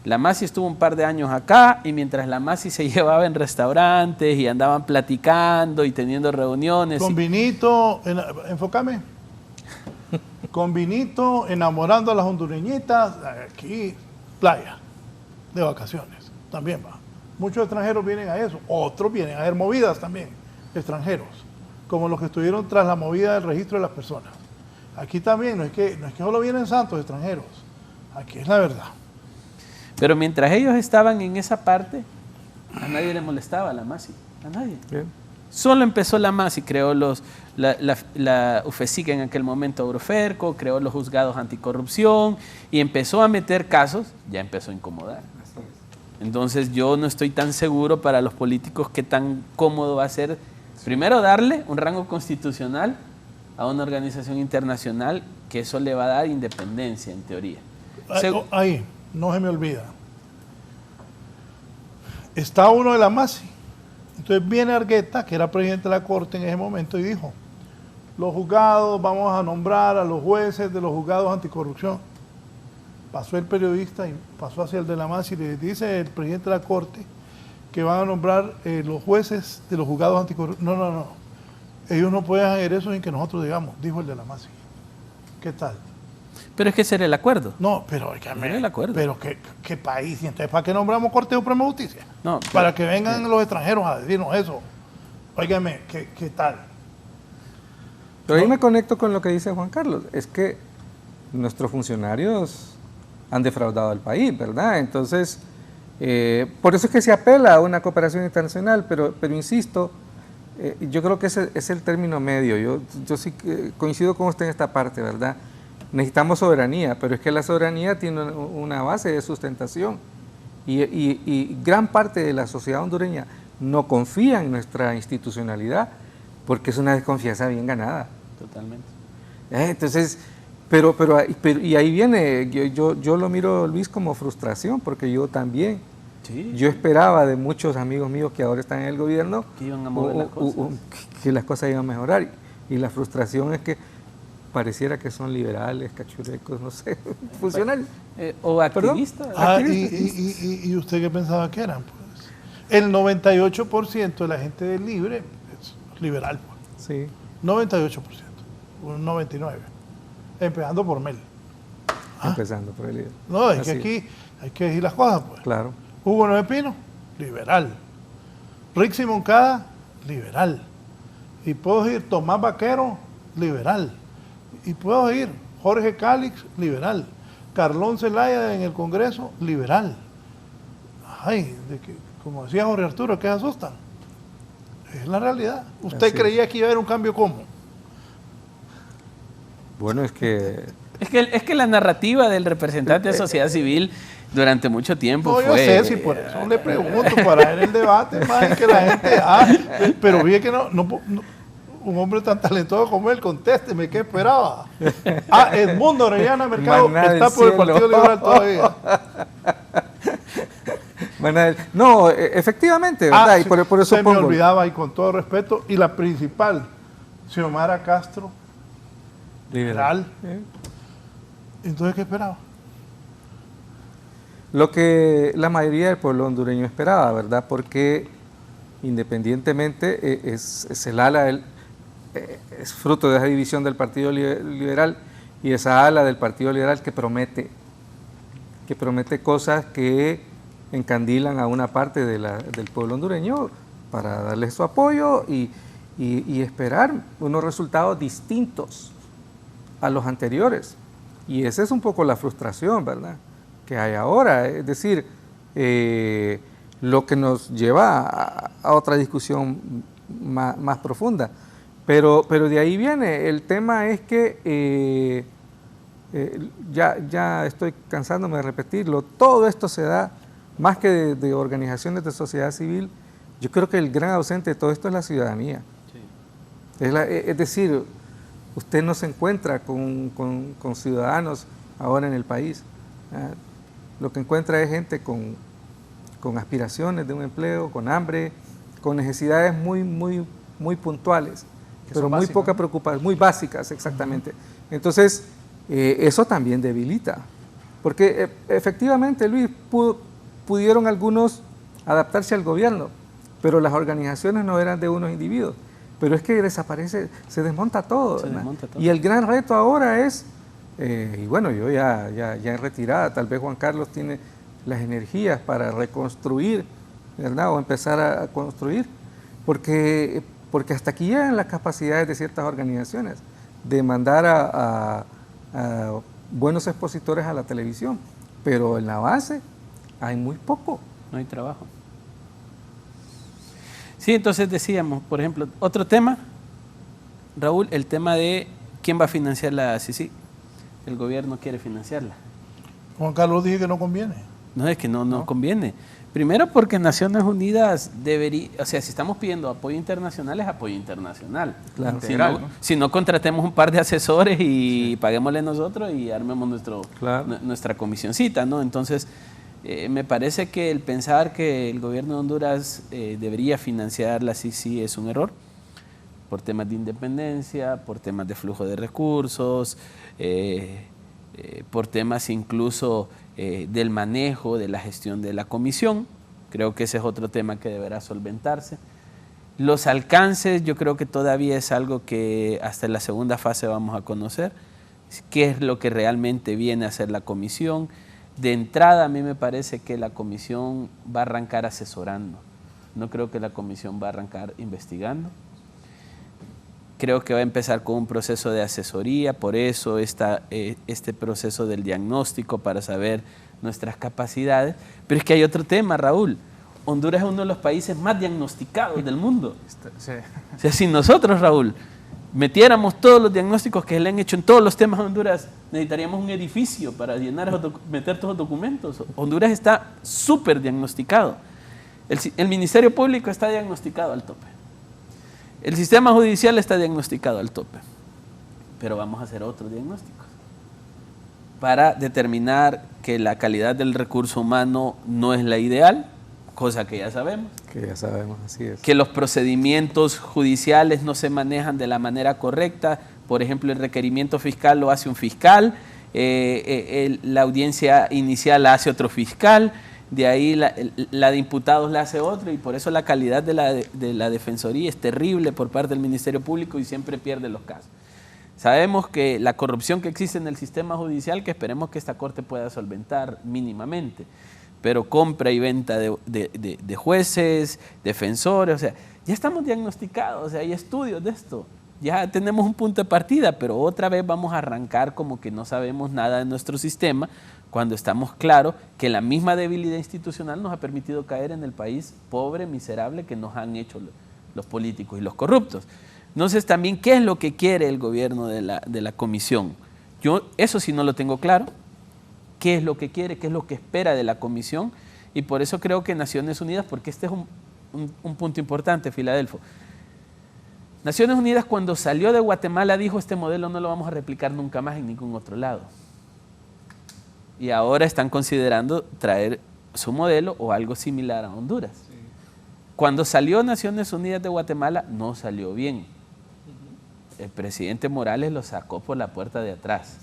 La MACI estuvo un par de años acá y mientras la MACI se llevaba en restaurantes y andaban platicando y teniendo reuniones. Con vinito, enfócame. Con vinito, enamorando a las hondureñitas, aquí, playa, de vacaciones, también va. Muchos extranjeros vienen a eso, otros vienen a ver movidas también, extranjeros, como los que estuvieron tras la movida del registro de las personas. Aquí también, no es que solo vienen santos extranjeros, aquí es la verdad. Pero mientras ellos estaban en esa parte, a nadie le molestaba la MACI, a nadie. Bien. Solo empezó la MACI, creó la UFESIC en aquel momento, Euroferco, creó los juzgados anticorrupción y empezó a meter casos, ya empezó a incomodar. Entonces yo no estoy tan seguro para los políticos qué tan cómodo va a ser, primero darle un rango constitucional a una organización internacional, que eso le va a dar independencia en teoría. Ahí, no se me olvida. Está uno de la MACI. Entonces viene Argueta, que era presidente de la Corte en ese momento, y dijo, los juzgados, vamos a nombrar a los jueces de los juzgados anticorrupción. Pasó el periodista y pasó hacia el de la MACI y le dice el presidente de la Corte que van a nombrar los jueces de los juzgados anticorrupción. No. Ellos no pueden hacer eso sin que nosotros digamos, dijo el de la MACI. ¿Qué tal? Pero es que ese era el acuerdo. No, pero Era el acuerdo. Pero ¿qué país? ¿Y entonces para qué nombramos Corte Suprema de Justicia? No, para que vengan los extranjeros a decirnos eso. Óigame, ¿qué tal? Pero ahí me conecto con lo que dice Juan Carlos. Es que nuestros funcionarios han defraudado al país, ¿verdad? Entonces, Por eso es que se apela a una cooperación internacional, pero insisto, yo creo que ese es el término medio. Yo sí coincido con usted en esta parte, ¿verdad? Necesitamos soberanía, pero es que la soberanía tiene una base de sustentación y gran parte de la sociedad hondureña no confía en nuestra institucionalidad porque es una desconfianza bien ganada. Totalmente. Entonces, y ahí viene, yo lo miro, Luis, como frustración, porque yo también, yo esperaba de muchos amigos míos que ahora están en el gobierno que iban a mover las cosas. Que las cosas iban a mejorar, y la frustración es que pareciera que son liberales, cachurecos, no sé, funcionarios. O activistas. ¿Y usted qué pensaba que eran? Pues el 98% de la gente del Libre es liberal. Pues. Sí. 98%, un 99%. Empezando por Mel. Empezando por el líder. No, es que aquí hay que decir las cosas, pues. Claro. Hugo Noé Pino, liberal. Rixi Moncada, liberal. Y puedo ir Tomás Vaquero, liberal. Y puedo ir Jorge Cálix, liberal. Carlón Zelaya en el Congreso, liberal. Ay, como decía Jorge Arturo, que se asustan. Es la realidad. ¿Usted creía que iba a haber un cambio cómo? Bueno, es que la narrativa del representante de sociedad civil durante mucho tiempo fue... No, yo sé, si por eso le pregunto, para ver el debate, más que la gente... pero vi que no, un hombre tan talentoso como él, contésteme, ¿qué esperaba? Edmundo Orellana Mercado está por el Partido Liberal todavía. No, efectivamente, ¿verdad? Y por eso se me olvidaba, y con todo respeto, y la principal, Xiomara Castro, liberal. Entonces, ¿qué esperaba? Lo que la mayoría del pueblo hondureño esperaba, ¿verdad? Porque independientemente es el ala, es fruto de esa división del Partido Liberal y esa ala del Partido Liberal que promete cosas que encandilan a una parte del pueblo hondureño para darle su apoyo y esperar unos resultados distintos a los anteriores. Y esa es un poco la frustración, ¿verdad?, que hay ahora. Es decir, lo que nos lleva a otra discusión más profunda. Pero de ahí viene. El tema es que, ya estoy cansándome de repetirlo, todo esto se da más que de organizaciones de sociedad civil. Yo creo que el gran ausente de todo esto es la ciudadanía. Sí. Es decir, usted no se encuentra con ciudadanos ahora en el país. Lo que encuentra es gente con aspiraciones de un empleo, con hambre, con necesidades muy puntuales, pero muy poca preocupación, muy básicas, exactamente. Entonces, eso también debilita. Porque efectivamente, Luis, pudieron algunos adaptarse al gobierno, pero las organizaciones no eran de unos individuos. Pero es que desaparece, se desmonta todo. Y el gran reto ahora es, y bueno, yo ya en retirada, tal vez Juan Carlos tiene las energías para reconstruir, ¿verdad?, o empezar a construir, porque hasta aquí llegan las capacidades de ciertas organizaciones de mandar a buenos expositores a la televisión, pero en la base hay muy poco. No hay trabajo. Sí, entonces decíamos, por ejemplo, otro tema, Raúl, el tema de quién va a financiar la CICI. El gobierno quiere financiarla. Juan Carlos dice que no conviene. No, es que no conviene. Primero porque Naciones Unidas debería, o sea, si estamos pidiendo apoyo internacional, es apoyo internacional. Claro. Si no, contratemos un par de asesores y paguémosle nosotros y armemos nuestra comisioncita, ¿no? Entonces, me parece que el pensar que el gobierno de Honduras debería financiar la CICI es un error, por temas de independencia, por temas de flujo de recursos, por temas incluso del manejo, de la gestión de la comisión. Creo que ese es otro tema que deberá solventarse. Los alcances, yo creo que todavía es algo que hasta en la segunda fase vamos a conocer, qué es lo que realmente viene a hacer la comisión. De entrada, a mí me parece que la comisión va a arrancar asesorando. No creo que la comisión va a arrancar investigando. Creo que va a empezar con un proceso de asesoría, por eso este proceso del diagnóstico para saber nuestras capacidades. Pero es que hay otro tema, Raúl. Honduras es uno de los países más diagnosticados del mundo. Sí. O sea, si nosotros, Raúl, metiéramos todos los diagnósticos que le han hecho en todos los temas a Honduras, necesitaríamos un edificio para meter todos los documentos. Honduras está súper diagnosticado. El Ministerio Público está diagnosticado al tope. El sistema judicial está diagnosticado al tope. Pero vamos a hacer otros diagnósticos para determinar que la calidad del recurso humano no es la ideal, cosa que ya sabemos. Que ya sabemos, así es. Que los procedimientos judiciales no se manejan de la manera correcta. Por ejemplo, el requerimiento fiscal lo hace un fiscal, la audiencia inicial la hace otro fiscal, de ahí la de imputados la hace otro, y por eso la calidad de la defensoría es terrible por parte del Ministerio Público y siempre pierde los casos. Sabemos que la corrupción que existe en el sistema judicial, que esperemos que esta Corte pueda solventar mínimamente, pero compra y venta de jueces, defensores, o sea, ya estamos diagnosticados, o sea, hay estudios de esto, ya tenemos un punto de partida, pero otra vez vamos a arrancar como que no sabemos nada de nuestro sistema, cuando estamos claros que la misma debilidad institucional nos ha permitido caer en el país pobre, miserable que nos han hecho los políticos y los corruptos. Entonces también, ¿qué es lo que quiere el gobierno de la comisión? Yo eso sí no lo tengo claro. ¿Qué es lo que quiere? ¿Qué es lo que espera de la comisión? Y por eso creo que Naciones Unidas, porque este es un punto importante, Filadelfo. Naciones Unidas cuando salió de Guatemala dijo, este modelo no lo vamos a replicar nunca más en ningún otro lado. Y ahora están considerando traer su modelo o algo similar a Honduras. Sí. Cuando salió Naciones Unidas de Guatemala, no salió bien. El presidente Morales lo sacó por la puerta de atrás.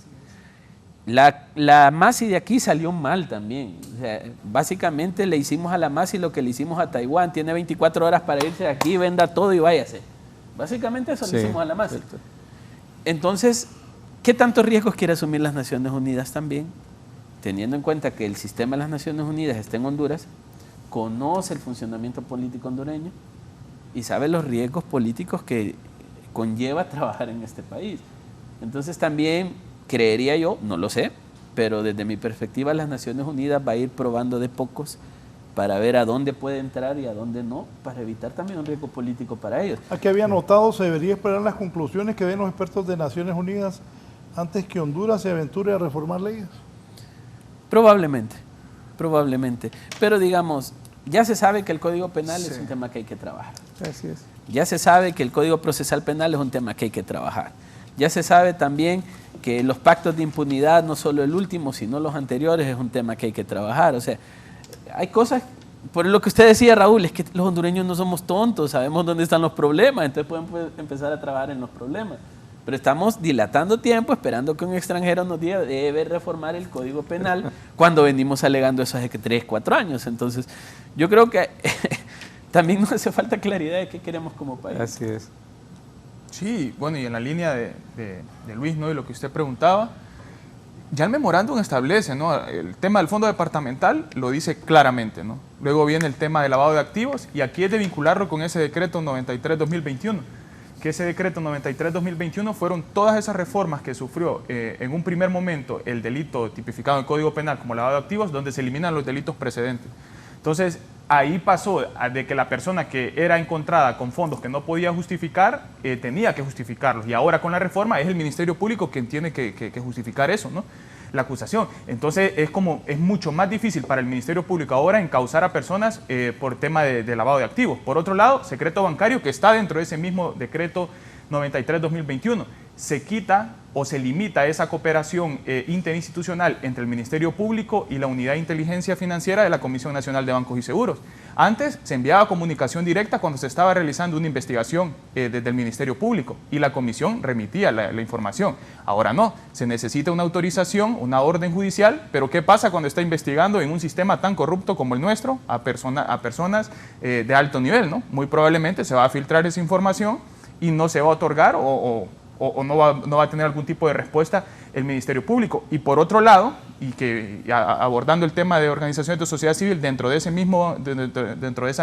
La MASI de aquí salió mal también. O sea, básicamente le hicimos a la MASI lo que le hicimos a Taiwán. Tiene 24 horas para irse de aquí, venda todo y váyase. Básicamente eso le hicimos a la MASI. Perfecto. Entonces, ¿qué tantos riesgos quiere asumir las Naciones Unidas también? Teniendo en cuenta que el sistema de las Naciones Unidas está en Honduras, conoce el funcionamiento político hondureño y sabe los riesgos políticos que conlleva trabajar en este país. Entonces también creería yo, no lo sé, pero desde mi perspectiva las Naciones Unidas va a ir probando de pocos para ver a dónde puede entrar y a dónde no, para evitar también un riesgo político para ellos. Aquí había notado, se debería esperar las conclusiones que den los expertos de Naciones Unidas antes que Honduras se aventure a reformar leyes. Probablemente. Pero digamos, ya se sabe que el Código Penal es un tema que hay que trabajar. Así es. Ya se sabe que el Código Procesal Penal es un tema que hay que trabajar. Ya se sabe también que los pactos de impunidad, no solo el último, sino los anteriores, es un tema que hay que trabajar. O sea, hay cosas, por lo que usted decía, Raúl, es que los hondureños no somos tontos, sabemos dónde están los problemas, entonces podemos empezar a trabajar en los problemas. Pero estamos dilatando tiempo, esperando que un extranjero nos diga debe reformar el Código Penal cuando venimos alegando eso hace 3, 4 años. Entonces, yo creo que también nos hace falta claridad de qué queremos como país. Así es. Sí, bueno, y en la línea de Luis, ¿no?, y lo que usted preguntaba, ya el memorándum establece, ¿no?, el tema del fondo departamental lo dice claramente, ¿no? Luego viene el tema del lavado de activos y aquí es de vincularlo con ese decreto 93-2021. Que ese decreto 93-2021 fueron todas esas reformas que sufrió en un primer momento el delito tipificado en el Código Penal como lavado de activos, donde se eliminan los delitos precedentes. Entonces, ahí pasó de que la persona que era encontrada con fondos que no podía justificar, tenía que justificarlos. Y ahora con la reforma es el Ministerio Público quien tiene que justificar eso, ¿no?, la acusación. Entonces es mucho más difícil para el Ministerio Público ahora encausar a personas por tema de lavado de activos. Por otro lado, secreto bancario, que está dentro de ese mismo decreto 93-2021, se quita o se limita esa cooperación interinstitucional entre el Ministerio Público y la Unidad de Inteligencia Financiera de la Comisión Nacional de Bancos y Seguros. Antes se enviaba comunicación directa cuando se estaba realizando una investigación desde el Ministerio Público y la Comisión remitía la información. Ahora no, se necesita una autorización, una orden judicial, pero ¿qué pasa cuando está investigando en un sistema tan corrupto como el nuestro a personas de alto nivel, ¿no? Muy probablemente se va a filtrar esa información y no se va a otorgar o no va a tener algún tipo de respuesta el Ministerio Público. Y por otro lado, abordando el tema de organizaciones de sociedad civil dentro de esa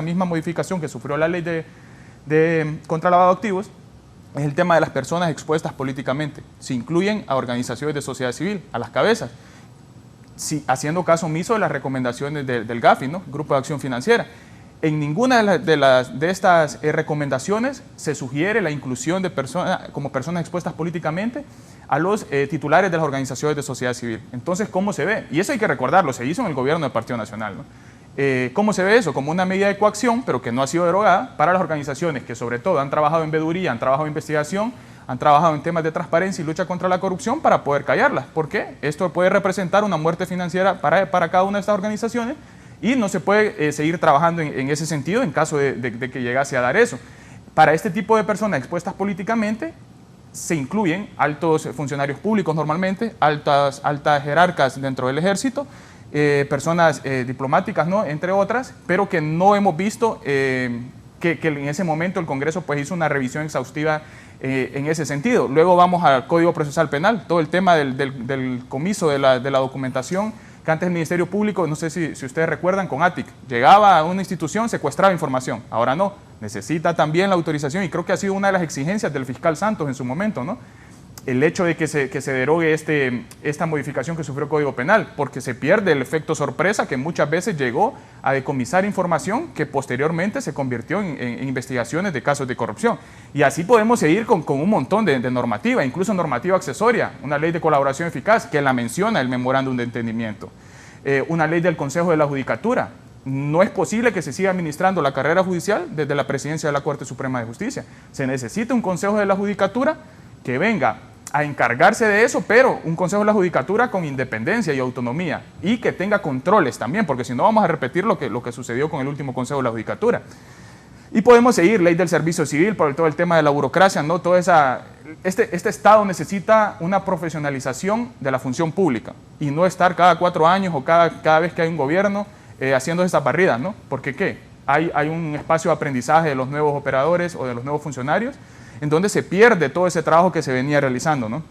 misma modificación que sufrió la ley contra el lavado de activos, es el tema de las personas expuestas políticamente. Se incluyen a organizaciones de sociedad civil, a las cabezas. haciendo caso omiso de las recomendaciones del GAFI, ¿no? Grupo de Acción Financiera. En ninguna de estas recomendaciones se sugiere la inclusión de como personas expuestas políticamente a los titulares de las organizaciones de sociedad civil. Entonces, ¿cómo se ve? Y eso hay que recordarlo, se hizo en el gobierno del Partido Nacional, ¿no? ¿Cómo se ve eso? Como una medida de coacción, pero que no ha sido derogada, para las organizaciones que sobre todo han trabajado en veeduría, han trabajado en investigación, han trabajado en temas de transparencia y lucha contra la corrupción, para poder callarlas. ¿Por qué? Esto puede representar una muerte financiera para cada una de estas organizaciones y no se puede seguir trabajando en ese sentido en caso de que llegase a dar eso. Para este tipo de personas expuestas políticamente se incluyen altos funcionarios públicos normalmente, altas jerarcas dentro del ejército, personas diplomáticas, ¿no? Entre otras, pero que no hemos visto que en ese momento el Congreso pues hizo una revisión exhaustiva en ese sentido. Luego vamos al Código Procesal Penal, todo el tema del comiso de la documentación, que antes el Ministerio Público, no sé si ustedes recuerdan, con ATIC, llegaba a una institución, secuestraba información, ahora no, necesita también la autorización y creo que ha sido una de las exigencias del fiscal Santos en su momento, ¿no? El hecho de que se derogue esta modificación que sufrió el Código Penal, porque se pierde el efecto sorpresa que muchas veces llegó a decomisar información que posteriormente se convirtió en investigaciones de casos de corrupción. Y así podemos seguir con un montón de normativa, incluso normativa accesoria, una ley de colaboración eficaz que la menciona el memorándum de entendimiento, una ley del Consejo de la Judicatura. No es posible que se siga administrando la carrera judicial desde la presidencia de la Corte Suprema de Justicia. Se necesita un Consejo de la Judicatura que venga a encargarse de eso, pero un Consejo de la Judicatura con independencia y autonomía y que tenga controles también, porque si no vamos a repetir lo que sucedió con el último Consejo de la Judicatura. Y podemos seguir, ley del servicio civil, por todo el tema de la burocracia, ¿no? Este Estado necesita una profesionalización de la función pública y no estar cada 4 años o cada vez que hay un gobierno haciendo esas barridas, ¿no? Porque ¿qué? Hay un espacio de aprendizaje de los nuevos operadores o de los nuevos funcionarios en donde se pierde todo ese trabajo que se venía realizando, ¿no?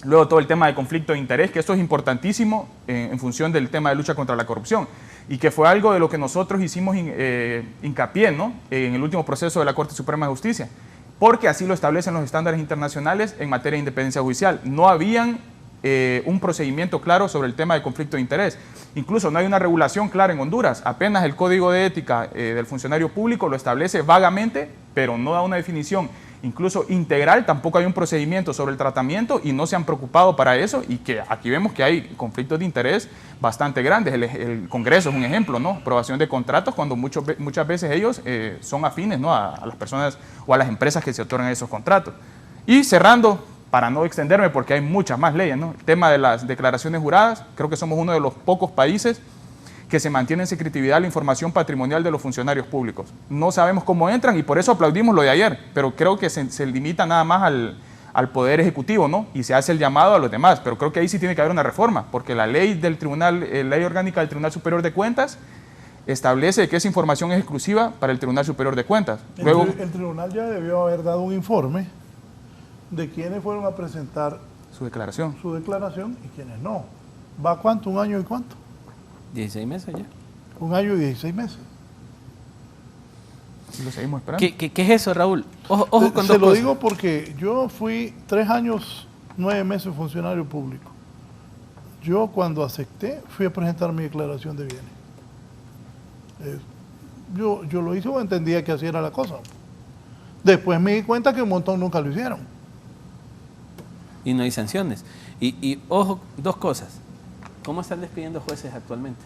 Luego todo el tema de conflicto de interés, que esto es importantísimo en función del tema de lucha contra la corrupción y que fue algo de lo que nosotros hicimos hincapié, ¿no? En el último proceso de la Corte Suprema de Justicia, porque así lo establecen los estándares internacionales en materia de independencia judicial. No habían un procedimiento claro sobre el tema de conflicto de interés. Incluso no hay una regulación clara en Honduras. Apenas el Código de Ética del Funcionario Público lo establece vagamente, pero no da una definición incluso integral. Tampoco hay un procedimiento sobre el tratamiento y no se han preocupado para eso, y que aquí vemos que hay conflictos de interés bastante grandes. El Congreso es un ejemplo, ¿no? Aprobación de contratos cuando muchas veces ellos son afines, ¿no? a las personas o a las empresas que se otorgan esos contratos. Y cerrando, para no extenderme porque hay muchas más leyes, ¿no? El tema de las declaraciones juradas, creo que somos uno de los pocos países que se mantiene en secretividad la información patrimonial de los funcionarios públicos. No sabemos cómo entran y por eso aplaudimos lo de ayer, pero creo que se limita nada más al Poder Ejecutivo, ¿no? Y se hace el llamado a los demás, pero creo que ahí sí tiene que haber una reforma, porque la ley del Tribunal, ley orgánica del Tribunal Superior de Cuentas, establece que esa información es exclusiva para el Tribunal Superior de Cuentas. Luego, el tribunal ya debió haber dado un informe de quiénes fueron a presentar su declaración y quiénes no. ¿Va cuánto? ¿Un año y cuánto? 16 meses ya. 1 año y 16 meses. Lo seguimos esperando. ¿Qué es eso, Raúl? Ojo con dos cosas. Se lo digo porque yo fui 3 años, 9 meses funcionario público. Yo cuando acepté fui a presentar mi declaración de bienes. Yo lo hice o entendía que así era la cosa. Después me di cuenta que un montón nunca lo hicieron. Y no hay sanciones. Y ojo, 2 cosas. ¿Cómo están despidiendo jueces actualmente?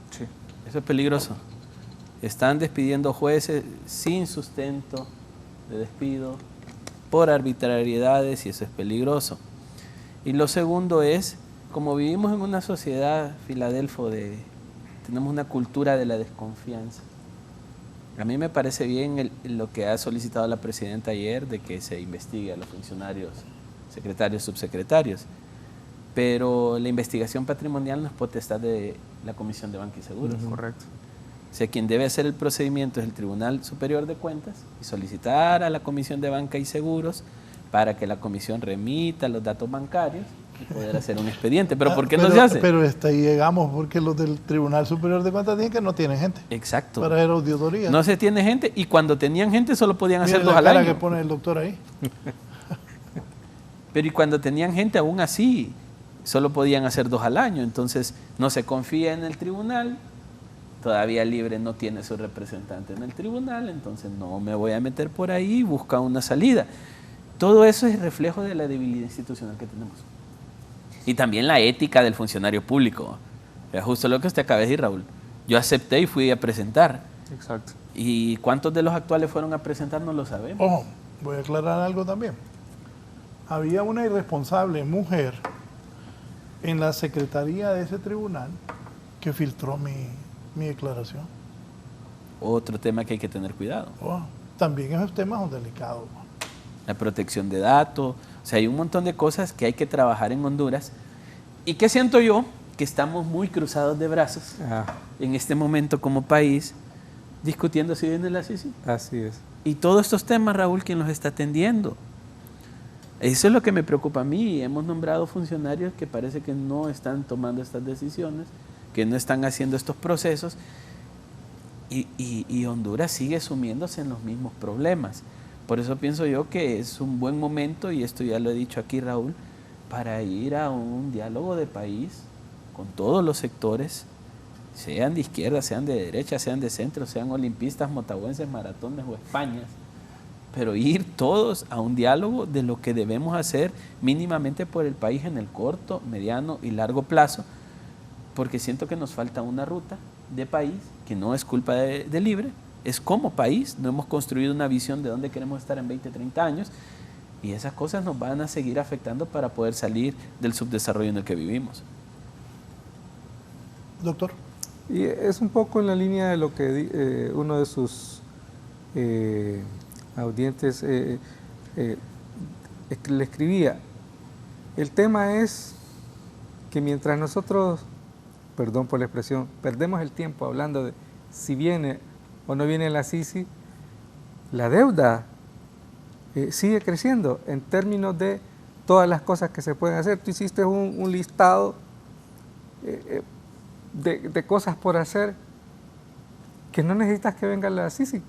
Sí. Eso es peligroso. Están despidiendo jueces sin sustento de despido, por arbitrariedades, y eso es peligroso. Y lo segundo es, como vivimos en una sociedad, Filadelfo, tenemos una cultura de la desconfianza. A mí me parece bien lo que ha solicitado la presidenta ayer, de que se investigue a los funcionarios, secretarios, subsecretarios. Pero la investigación patrimonial no es potestad de la Comisión de Banca y Seguros. Correcto. O sea, quien debe hacer el procedimiento es el Tribunal Superior de Cuentas y solicitar a la Comisión de Banca y Seguros para que la comisión remita los datos bancarios y poder hacer un expediente. ¿Pero por qué no se hace? Pero hasta ahí llegamos, porque los del Tribunal Superior de Cuentas dicen que no tienen gente. Exacto. Para hacer auditoría. No se tiene gente, y cuando tenían gente solo podían hacer 2 la al cara año. que pone el doctor ahí. Pero y cuando tenían gente, aún así, solo podían hacer 2 al año, entonces no se confía en el tribunal, todavía Libre no tiene su representante en el tribunal, entonces no me voy a meter por ahí, busca una salida. Todo eso es reflejo de la debilidad institucional que tenemos. Y también la ética del funcionario público. Es justo lo que usted acaba de decir, Raúl. Yo acepté y fui a presentar. Exacto. ¿Y cuántos de los actuales fueron a presentar? No lo sabemos. Ojo, voy a aclarar algo también. Había una irresponsable mujer en la secretaría de ese tribunal que filtró mi declaración. Otro tema que hay que tener cuidado. También esos temas son delicados. La protección de datos. O sea, hay un montón de cosas que hay que trabajar en Honduras. ¿Y qué siento yo? Que estamos muy cruzados de brazos en este momento como país, discutiendo si viene la CICI. Así es. Y todos estos temas, Raúl, ¿quién los está atendiendo? Eso es lo que me preocupa a mí. Hemos nombrado funcionarios que parece que no están tomando estas decisiones, que no están haciendo estos procesos, y Honduras sigue sumiéndose en los mismos problemas. Por eso pienso yo que es un buen momento, y esto ya lo he dicho aquí, Raúl, para ir a un diálogo de país con todos los sectores, sean de izquierda, sean de derecha, sean de centro, sean olimpistas, motahuenses, maratones o españas, pero ir todos a un diálogo de lo que debemos hacer mínimamente por el país en el corto, mediano y largo plazo, porque siento que nos falta una ruta de país, que no es culpa de Libre, es como país, no hemos construido una visión de dónde queremos estar en 20, 30 años, y esas cosas nos van a seguir afectando para poder salir del subdesarrollo en el que vivimos. Doctor. Y es un poco en la línea de lo que uno de sus audientes le escribía. El tema es que mientras nosotros, perdón por la expresión, perdemos el tiempo hablando de si viene o no viene la CICI, la deuda sigue creciendo en términos de todas las cosas que se pueden hacer. Tú hiciste un listado de cosas por hacer que no necesitas que venga la CICI.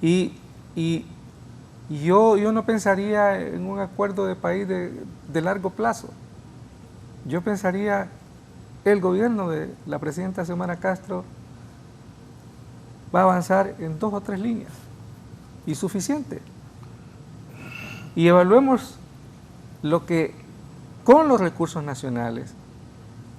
Y yo no pensaría en un acuerdo de país de largo plazo. Yo pensaría, el gobierno de la presidenta Xiomara Castro va a avanzar en 2 o 3 líneas, y suficiente. Y evaluemos lo que con los recursos nacionales,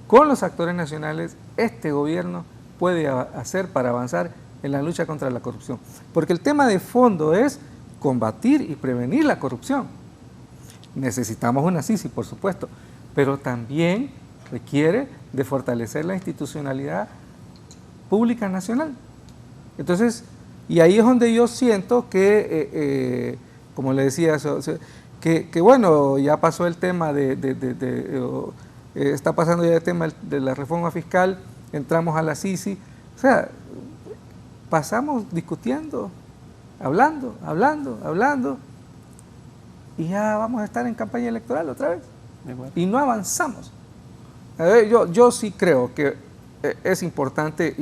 con los actores nacionales, este gobierno puede hacer para avanzar en la lucha contra la corrupción. Porque el tema de fondo es combatir y prevenir la corrupción. Necesitamos una CICI, por supuesto, pero también requiere de fortalecer la institucionalidad pública nacional. Entonces, y ahí es donde yo siento que, como le decía, que bueno, ya pasó el tema está pasando ya el tema de la reforma fiscal, entramos a la CICI, o sea, pasamos discutiendo, hablando, y ya vamos a estar en campaña electoral otra vez, y no avanzamos. Yo sí creo que es importante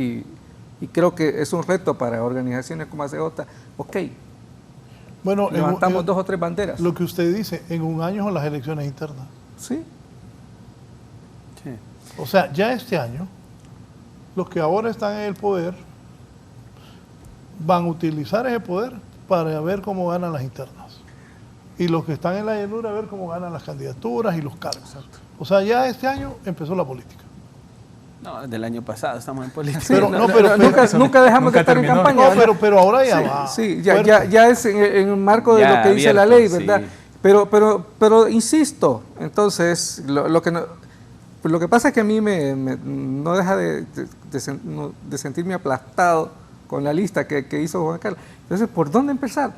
y creo que es un reto para organizaciones como ACJ. Ok, bueno, levantamos 2 o 3 banderas. Lo que usted dice, en un año son las elecciones internas. Sí. O sea, ya este año, los que ahora están en el poder van a utilizar ese poder para ver cómo ganan las internas. Y los que están en la llanura a ver cómo ganan las candidaturas y los cargos. Exacto. O sea, ya este año empezó la política. No, desde el año pasado estamos en política. Sí, pero nunca dejamos de estar en campaña. No, pero ahora ya va. Sí, ya es en el marco de lo que dice la ley, ¿verdad? Sí. Pero insisto, entonces, lo que pasa es que a mí no deja de sentirme aplastado con la lista que hizo Juan Carlos. Entonces, ¿por dónde empezar?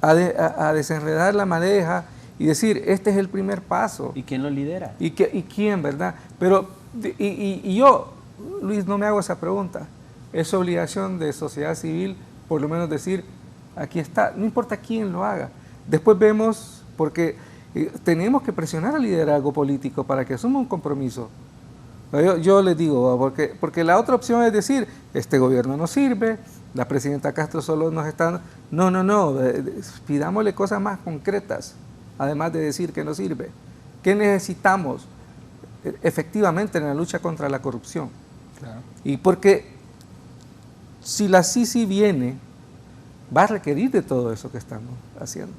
A desenredar la madeja y decir, este es el primer paso. ¿Y quién lo lidera? ¿Y quién, verdad? Pero, y yo, Luis, no me hago esa pregunta. Es obligación de sociedad civil, por lo menos decir, aquí está, no importa quién lo haga. Después vemos, porque tenemos que presionar al liderazgo político para que asuma un compromiso. Yo les digo, porque la otra opción es decir, este gobierno no sirve, la presidenta Castro solo nos está... No, pidámosle cosas más concretas, además de decir que no sirve. ¿Qué necesitamos efectivamente en la lucha contra la corrupción? Claro. Y porque si la CICI viene, va a requerir de todo eso que estamos haciendo.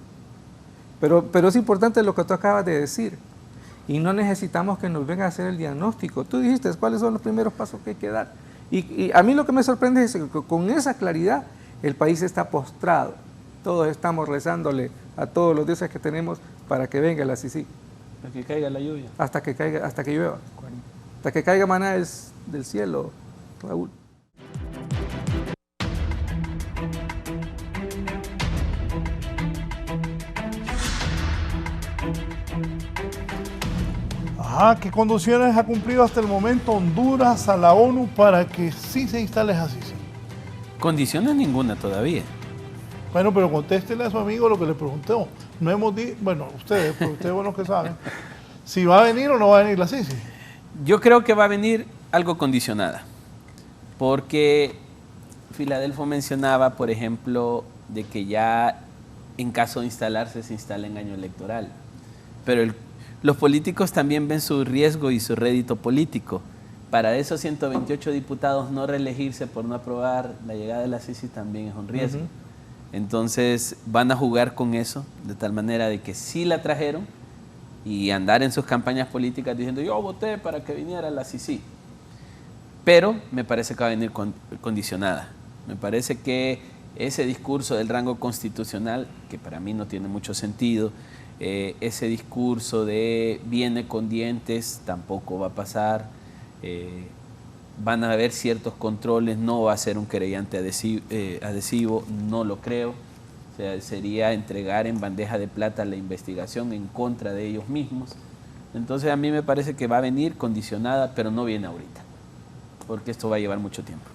Pero es importante lo que tú acabas de decir. Y no necesitamos que nos venga a hacer el diagnóstico. Tú dijiste cuáles son los primeros pasos que hay que dar. Y a mí lo que me sorprende es que con esa claridad el país está postrado. Todos estamos rezándole a todos los dioses que tenemos para que venga la CICI. Hasta que caiga la lluvia. Hasta que llueva. Hasta que caiga maná del cielo, Raúl. Ajá, ¿qué condiciones ha cumplido hasta el momento Honduras a la ONU para que sí se instale así? Sí. Condiciones ninguna todavía. Bueno, pero contéstele a su amigo lo que le preguntó. No hemos dicho, bueno, ustedes son los que saben, si va a venir o no va a venir la CICI. Yo creo que va a venir algo condicionada, porque Filadelfo mencionaba, por ejemplo, de que ya en caso de instalarse se instala en año electoral, pero los políticos también ven su riesgo y su rédito político. Para esos 128 diputados no reelegirse por no aprobar la llegada de la CICI también es un riesgo. Entonces van a jugar con eso, de tal manera de que sí la trajeron y andar en sus campañas políticas diciendo yo voté para que viniera la CICI. Pero me parece que va a venir condicionada. Me parece que ese discurso del rango constitucional, que para mí no tiene mucho sentido, ese discurso de viene con dientes, tampoco va a pasar. Van a haber ciertos controles, no va a ser un querellante adhesivo, no lo creo. O sea, sería entregar en bandeja de plata la investigación en contra de ellos mismos. Entonces a mí me parece que va a venir condicionada, pero no viene ahorita, porque esto va a llevar mucho tiempo.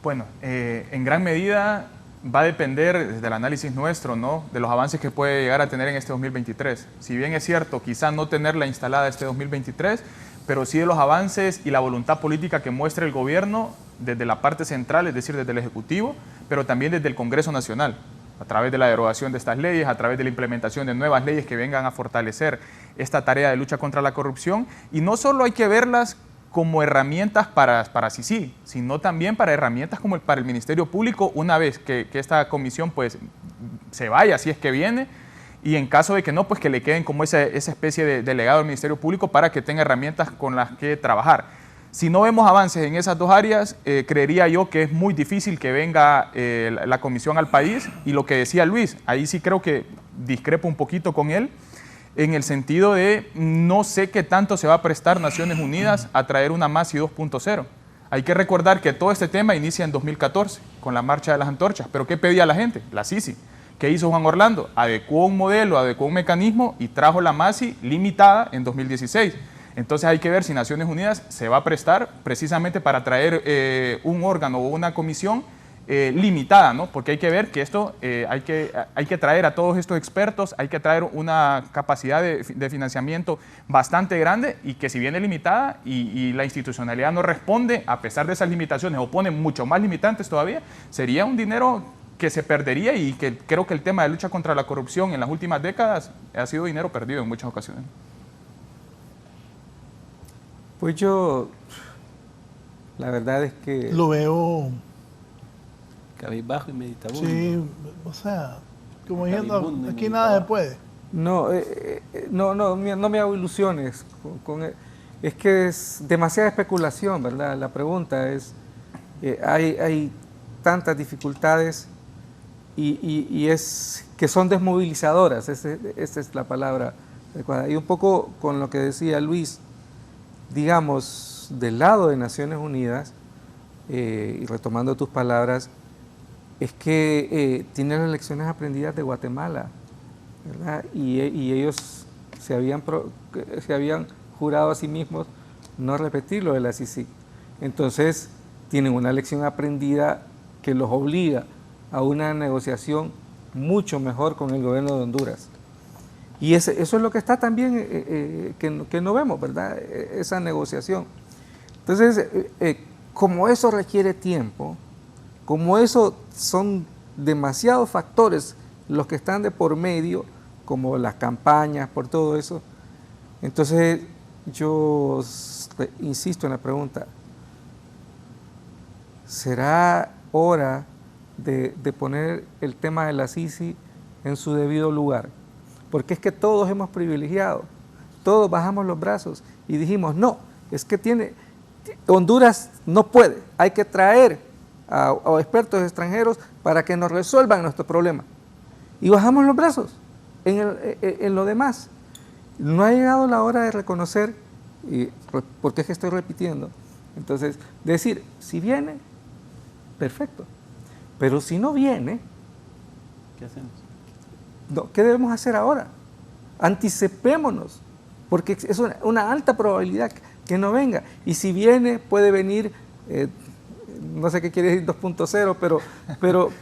Bueno, en gran medida va a depender desde el análisis nuestro, ¿no?, de los avances que puede llegar a tener en este 2023. Si bien es cierto, quizá no tenerla instalada este 2023, pero sí de los avances y la voluntad política que muestra el gobierno desde la parte central, es decir, desde el Ejecutivo, pero también desde el Congreso Nacional, a través de la derogación de estas leyes, a través de la implementación de nuevas leyes que vengan a fortalecer esta tarea de lucha contra la corrupción. Y no solo hay que verlas como herramientas para CICI, sino también para herramientas como para el Ministerio Público, una vez que esta comisión pues se vaya, si es que viene, y en caso de que no, pues que le queden como esa especie de delegado del Ministerio Público para que tenga herramientas con las que trabajar. Si no vemos avances en esas dos áreas, creería yo que es muy difícil que venga la comisión al país. Y lo que decía Luis, ahí sí creo que discrepo un poquito con él, en el sentido de no sé qué tanto se va a prestar Naciones Unidas a traer una MASI 2.0. Hay que recordar que todo este tema inicia en 2014 con la Marcha de las Antorchas. ¿Pero qué pedía la gente? La CICI. ¿Qué hizo Juan Orlando? Adecuó un modelo, adecuó un mecanismo y trajo la MASI limitada en 2016. Entonces hay que ver si Naciones Unidas se va a prestar precisamente para traer un órgano o una comisión limitada, ¿no? Porque hay que ver que esto hay que traer a todos estos expertos, hay que traer una capacidad de financiamiento bastante grande y que si viene limitada y la institucionalidad no responde a pesar de esas limitaciones o pone mucho más limitantes todavía, sería un dinero que se perdería y que creo que el tema de lucha contra la corrupción en las últimas décadas ha sido dinero perdido en muchas ocasiones. Pues yo, la verdad es que... Lo veo... Cabizbajo y meditabundo. Sí, o sea, como diciendo, aquí nada se puede. No, no me hago ilusiones. Es que es demasiada especulación, ¿verdad? La pregunta es, hay tantas dificultades y es que son desmovilizadoras, esa es la palabra adecuada. Y un poco con lo que decía Luis, digamos, del lado de Naciones Unidas, y retomando tus palabras, es que tienen las lecciones aprendidas de Guatemala, ¿verdad? Y ellos se habían jurado a sí mismos no repetir lo de la CICIG. Entonces, tienen una lección aprendida que los obliga a una negociación mucho mejor con el gobierno de Honduras. Y eso es lo que está también, que no vemos, ¿verdad? Esa negociación. Entonces, como eso requiere tiempo, como eso son demasiados factores los que están de por medio, como las campañas, por todo eso. Entonces, yo insisto en la pregunta, ¿será hora de poner el tema de la Sisi en su debido lugar? Porque es que todos hemos privilegiado, todos bajamos los brazos y dijimos, no, es que Honduras no puede, hay que traer a expertos extranjeros para que nos resuelvan nuestro problema. Y bajamos los brazos en lo demás. No ha llegado la hora de reconocer, porque es que estoy repitiendo, entonces, decir, si viene, perfecto, pero si no viene, ¿qué hacemos? No, ¿qué debemos hacer ahora? Anticipémonos, porque es una alta probabilidad que no venga, y si viene, puede venir, no sé qué quiere decir 2.0,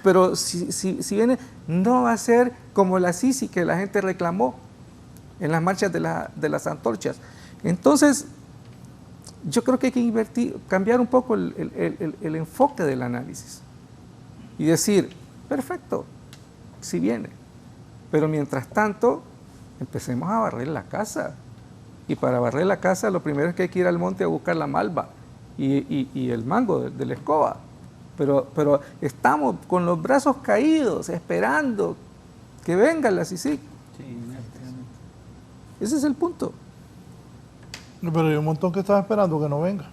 pero si viene, no va a ser como la Sisi que la gente reclamó en las marchas de las antorchas. Entonces, yo creo que hay que cambiar un poco el enfoque del análisis y decir, perfecto, si viene, pero mientras tanto, empecemos a barrer la casa. Y para barrer la casa, lo primero es que hay que ir al monte a buscar la malva y el mango de la escoba. Pero estamos con los brazos caídos, esperando que venga la Sisi. Ese es el punto. Pero hay un montón que están esperando que no venga.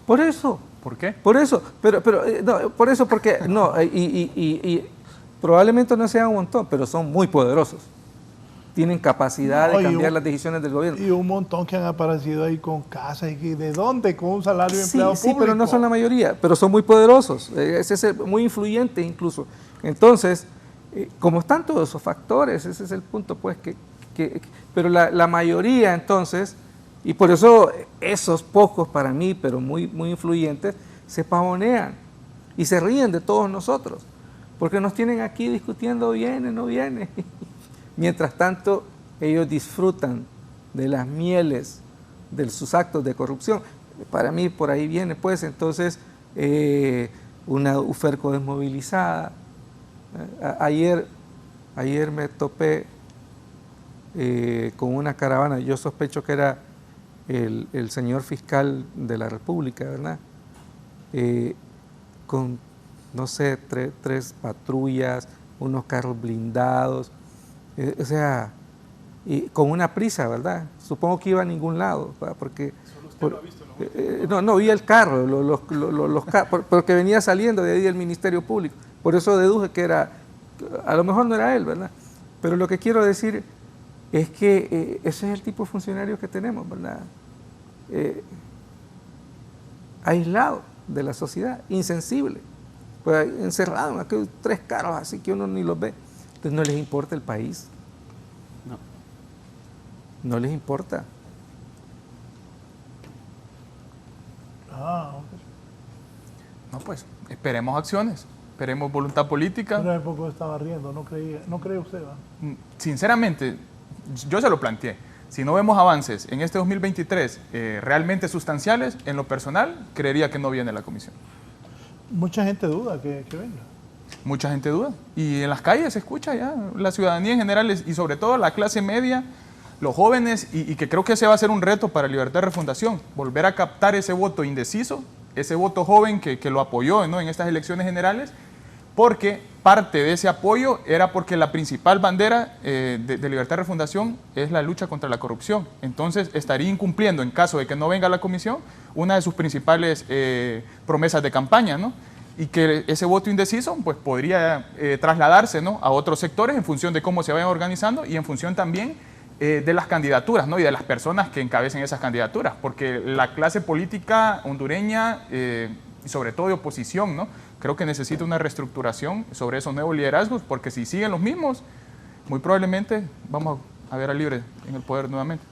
Por eso. ¿Por qué? Por eso, no, por eso, porque no, y probablemente no sea un montón, pero son muy poderosos. Tienen capacidad de cambiar las decisiones del gobierno. Y un montón que han aparecido ahí con casas, y ¿de dónde? Con un salario de empleado público. Sí, pero no son la mayoría, pero son muy poderosos, muy influyentes incluso. Entonces, como están todos esos factores, ese es el punto, pues, pero la mayoría entonces, y por eso esos pocos para mí, pero muy, muy influyentes, se pavonean y se ríen de todos nosotros, porque nos tienen aquí discutiendo viene, no viene. Mientras tanto, ellos disfrutan de las mieles de sus actos de corrupción. Para mí, por ahí viene, pues, entonces, una UFERCO desmovilizada. Ayer me topé con una caravana, yo sospecho que era el señor fiscal de la República, ¿verdad? Con, no sé, tres patrullas, unos carros blindados, o sea, y con una prisa, ¿verdad? Supongo que iba a ningún lado, ¿verdad? Porque ¿Solo usted lo ha visto? no vi el carro, porque venía saliendo de ahí del Ministerio Público, por eso deduje que era, a lo mejor no era él, ¿verdad? Pero lo que quiero decir es que ese es el tipo de funcionarios que tenemos, ¿verdad? Aislado de la sociedad, insensible, pues encerrado en aquellos 3 carros así que uno ni los ve. Entonces no les importa el país. No les importa. No, pues, esperemos acciones, esperemos voluntad política. Pero hace poco estaba riendo, no cree usted, ¿va? Sinceramente, yo se lo planteé. Si no vemos avances en este 2023 realmente sustanciales, en lo personal, creería que no viene la comisión. Mucha gente duda que venga. Mucha gente duda. Y en las calles se escucha ya, la ciudadanía en general y sobre todo la clase media, los jóvenes, y que creo que ese va a ser un reto para Libertad de Refundación, volver a captar ese voto indeciso, ese voto joven que lo apoyó, ¿no?, en estas elecciones generales, porque parte de ese apoyo era porque la principal bandera de Libertad de Refundación es la lucha contra la corrupción. Entonces estaría incumpliendo, en caso de que no venga la comisión, una de sus principales promesas de campaña, ¿no? Y que ese voto indeciso pues, podría trasladarse, ¿no?, a otros sectores en función de cómo se vayan organizando y en función también de las candidaturas, ¿no?, y de las personas que encabecen esas candidaturas, porque la clase política hondureña y sobre todo de oposición, ¿no?, creo que necesita una reestructuración sobre esos nuevos liderazgos, porque si siguen los mismos, muy probablemente vamos a ver a Libre en el poder nuevamente.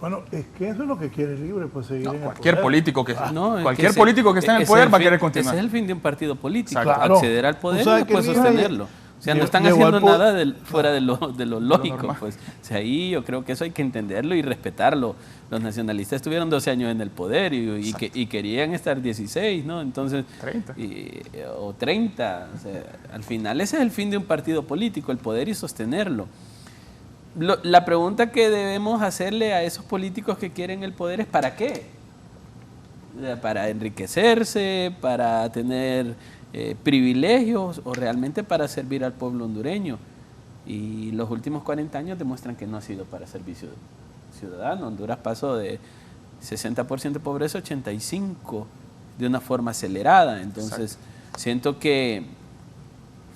Bueno, es que eso es lo que quiere Libre, pues seguir en el Cualquier poder. político que Cualquier político que esté en el poder va a querer continuar. Ese es el fin de un partido político, Claro. acceder al poder y después Libre sostenerlo. O sea, no están haciendo nada fuera de lo lógico, pues. O sea, ahí yo creo que eso hay que entenderlo y respetarlo. Los nacionalistas estuvieron 12 años en el poder y querían estar 16, ¿no? Entonces, 30. O 30. O sea, al final ese es el fin de un partido político, el poder y sostenerlo. La pregunta que debemos hacerle a esos políticos que quieren el poder es ¿para qué? ¿Para enriquecerse? ¿Para tener privilegios? ¿O realmente para servir al pueblo hondureño? Y los últimos 40 años demuestran que no ha sido para servicio ciudadano. Honduras pasó de 60% de pobreza a 85% de una forma acelerada. Entonces, siento que